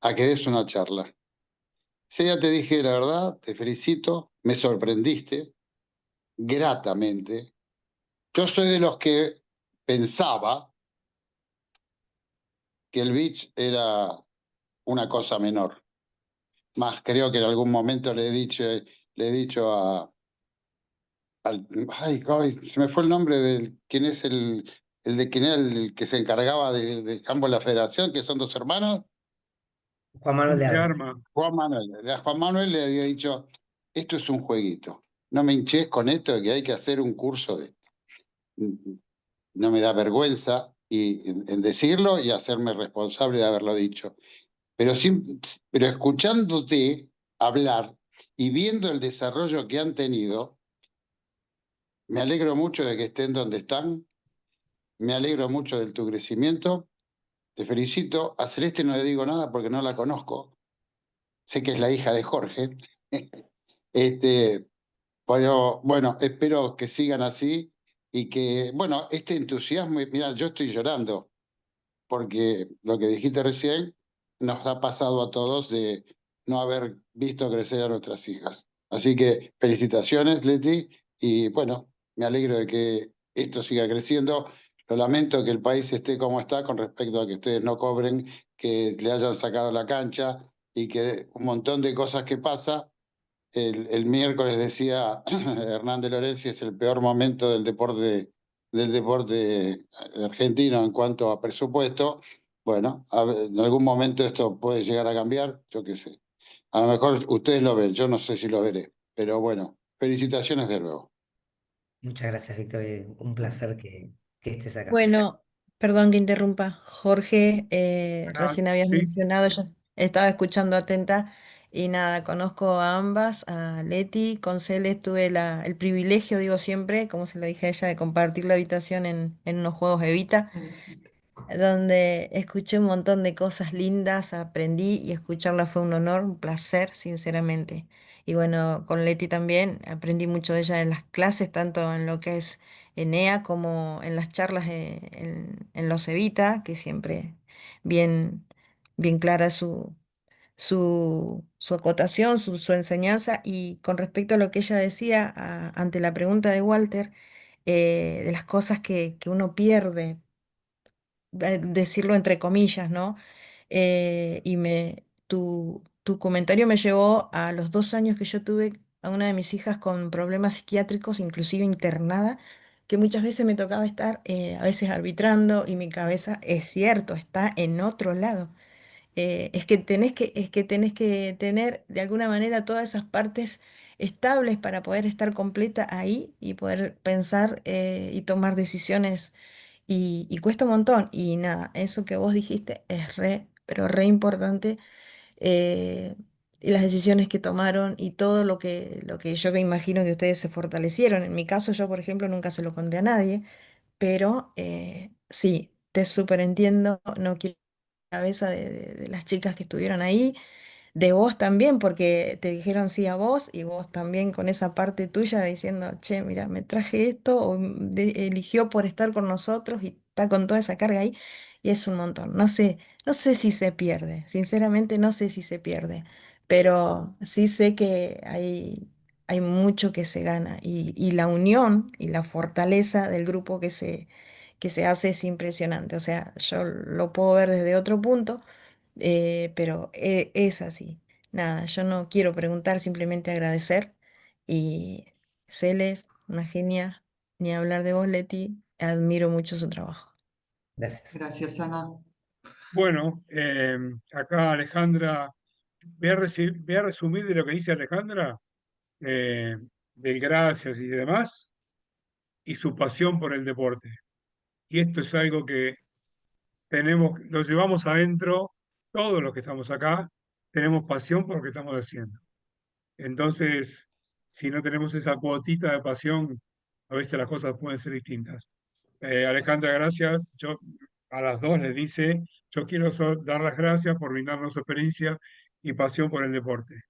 a que des una charla. Sí, ya te dije la verdad, te felicito, me sorprendiste gratamente. Yo soy de los que pensaba que el beach era una cosa menor. Más creo que en algún momento le he dicho ay, se me fue el nombre del quién es el de quién era el que se encargaba del campo de la federación, que son dos hermanos. Juan Manuel de De Armas. arma. Juan Manuel. A Juan Manuel le había dicho, esto es un jueguito. No me hinches con esto de que hay que hacer un curso de. No me da vergüenza en decirlo y hacerme responsable de haberlo dicho. Pero escuchándote hablar y viendo el desarrollo que han tenido, Me alegro mucho de que estén donde están. Me alegro mucho de tu crecimiento. Te felicito. A Celeste no le digo nada porque no la conozco. Sé que es la hija de Jorge. Este, pero bueno, espero que sigan así y que, bueno, este entusiasmo, mira, yo estoy llorando porque lo que dijiste recién nos ha pasado a todos de no haber visto crecer a nuestras hijas. Así que felicitaciones, Leti, y bueno, me alegro de que esto siga creciendo. Lo lamento que el país esté como está con respecto a que ustedes no cobren, que le hayan sacado la cancha y que un montón de cosas que pasa. El miércoles decía Hernán de Lorenzi, es el peor momento del deporte argentino en cuanto a presupuesto. Bueno, en algún momento esto puede llegar a cambiar, yo qué sé. A lo mejor ustedes lo ven, yo no sé si lo veré, pero bueno, felicitaciones de nuevo. Muchas gracias, Víctor. Un placer Gracias. que estés acá. Bueno, perdón que interrumpa. Jorge, Ana, recién habías sí, mencionado, yo estaba escuchando atenta y nada, conozco a ambas, a Leti, con Celes tuve el privilegio, digo siempre, como se lo dije a ella, de compartir la habitación en unos juegos Evita, donde escuché un montón de cosas lindas, aprendí y escucharla fue un honor, un placer, sinceramente. Y bueno, con Leti también aprendí mucho de ella en las clases, tanto en lo que es Enea como en las charlas en los Evita, que siempre bien, bien clara su acotación, su enseñanza. Y con respecto a lo que ella decía ante la pregunta de Walter, de las cosas que uno pierde decirlo entre comillas, ¿no? Tu comentario me llevó a los 2 años que yo tuve a una de mis hijas con problemas psiquiátricos, inclusive internada, que muchas veces me tocaba estar a veces arbitrando y mi cabeza, es cierto, está en otro lado. Es que tenés que tener de alguna manera todas esas partes estables para poder estar completa ahí y poder pensar y tomar decisiones y cuesta un montón. Y nada, eso que vos dijiste es pero re importante. Y las decisiones que tomaron y todo lo que yo me imagino que ustedes se fortalecieron. En mi caso, yo, por ejemplo, nunca se lo conté a nadie, pero sí, te súper entiendo. No quiero la cabeza de las chicas que estuvieron ahí de vos también, porque te dijeron sí a vos y vos también con esa parte tuya diciendo, che, mira, me traje esto o eligió por estar con nosotros y está con toda esa carga ahí y es un montón. No sé si se pierde, sinceramente no sé si se pierde, pero sí sé que hay mucho que se gana y la unión y la fortaleza del grupo que se hace es impresionante. O sea, yo lo puedo ver desde otro punto pero es así. Nada, yo no quiero preguntar, simplemente agradecer. Y Celes, una genia, ni hablar de vos, Leti, admiro mucho su trabajo. Gracias. Gracias, Ana. bueno, acá Alejandra, voy a resumir de lo que dice Alejandra, eh, del gracias y demás, y su pasión por el deporte. Y esto es algo que lo llevamos adentro, todos los que estamos acá, tenemos pasión por lo que estamos haciendo. Entonces, si no tenemos esa cuotita de pasión, a veces las cosas pueden ser distintas. Alejandra, gracias. Yo a las dos les dice, yo quiero dar las gracias por brindarnos su experiencia y pasión por el deporte.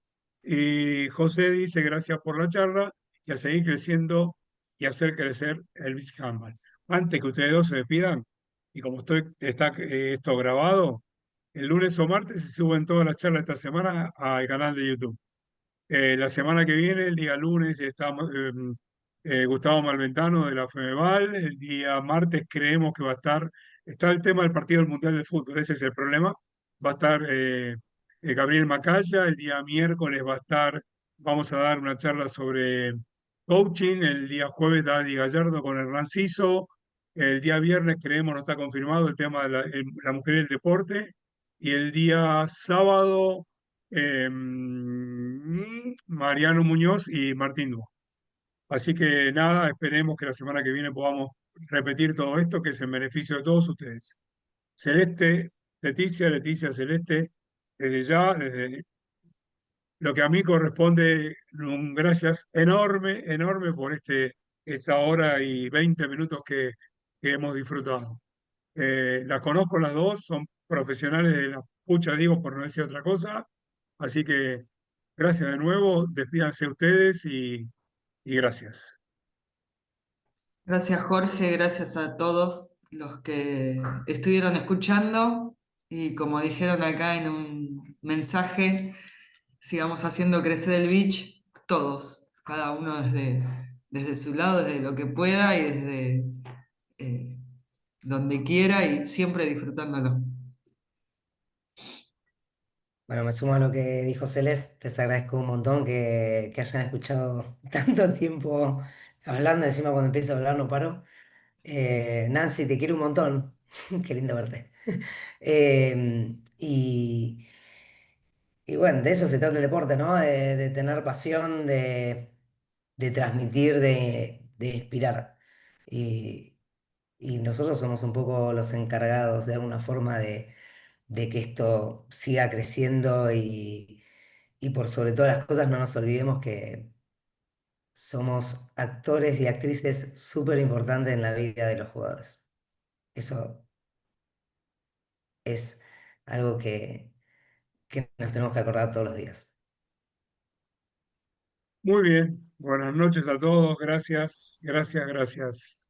Y José dice, gracias por la charla y a seguir creciendo y hacer crecer el beach handball. Antes que ustedes dos se despidan, y como está esto grabado, el lunes o martes se suben todas las charlas de esta semana al canal de YouTube. La semana que viene, el día lunes, está Gustavo Malventano de la FEMEVAL. El día martes creemos que está el tema del partido del Mundial de Fútbol, ese es el problema. Va a estar Gabriel Macaya. El día miércoles vamos a dar una charla sobre coaching. El día jueves, Dani Gallardo con Hernán Ciso. El día viernes creemos, no está confirmado, el tema de la mujer y el deporte. Y el día sábado Mariano Muñoz y Martín Dúo. Así que nada, esperemos que la semana que viene podamos repetir todo esto, que es en beneficio de todos ustedes. Celeste, Leticia, Celeste, desde ya, desde lo que a mí corresponde, un gracias enorme, enorme por esta hora y 20 minutos que hemos disfrutado. Las conozco las dos, son profesionales de la pucha, digo, por no decir otra cosa. Así que gracias de nuevo, despídanse ustedes y gracias. Gracias Jorge, gracias a todos los que estuvieron escuchando y como dijeron acá en un mensaje, sigamos haciendo crecer el beach todos, cada uno desde su lado, desde lo que pueda y desde eh, donde quiera y siempre disfrutándolo. Bueno, me sumo a lo que dijo Celeste, les agradezco un montón que hayan escuchado tanto tiempo hablando, encima cuando empiezo a hablar no paro. Nancy, te quiero un montón, qué lindo verte. Y bueno, de eso se trata el deporte, ¿no? De tener pasión, de transmitir, de inspirar. Y, y nosotros somos un poco los encargados de alguna forma de que esto siga creciendo y por sobre todas las cosas no nos olvidemos que somos actores y actrices súper importantes en la vida de los jugadores. Eso es algo que nos tenemos que acordar todos los días. Muy bien, buenas noches a todos, gracias, gracias, gracias.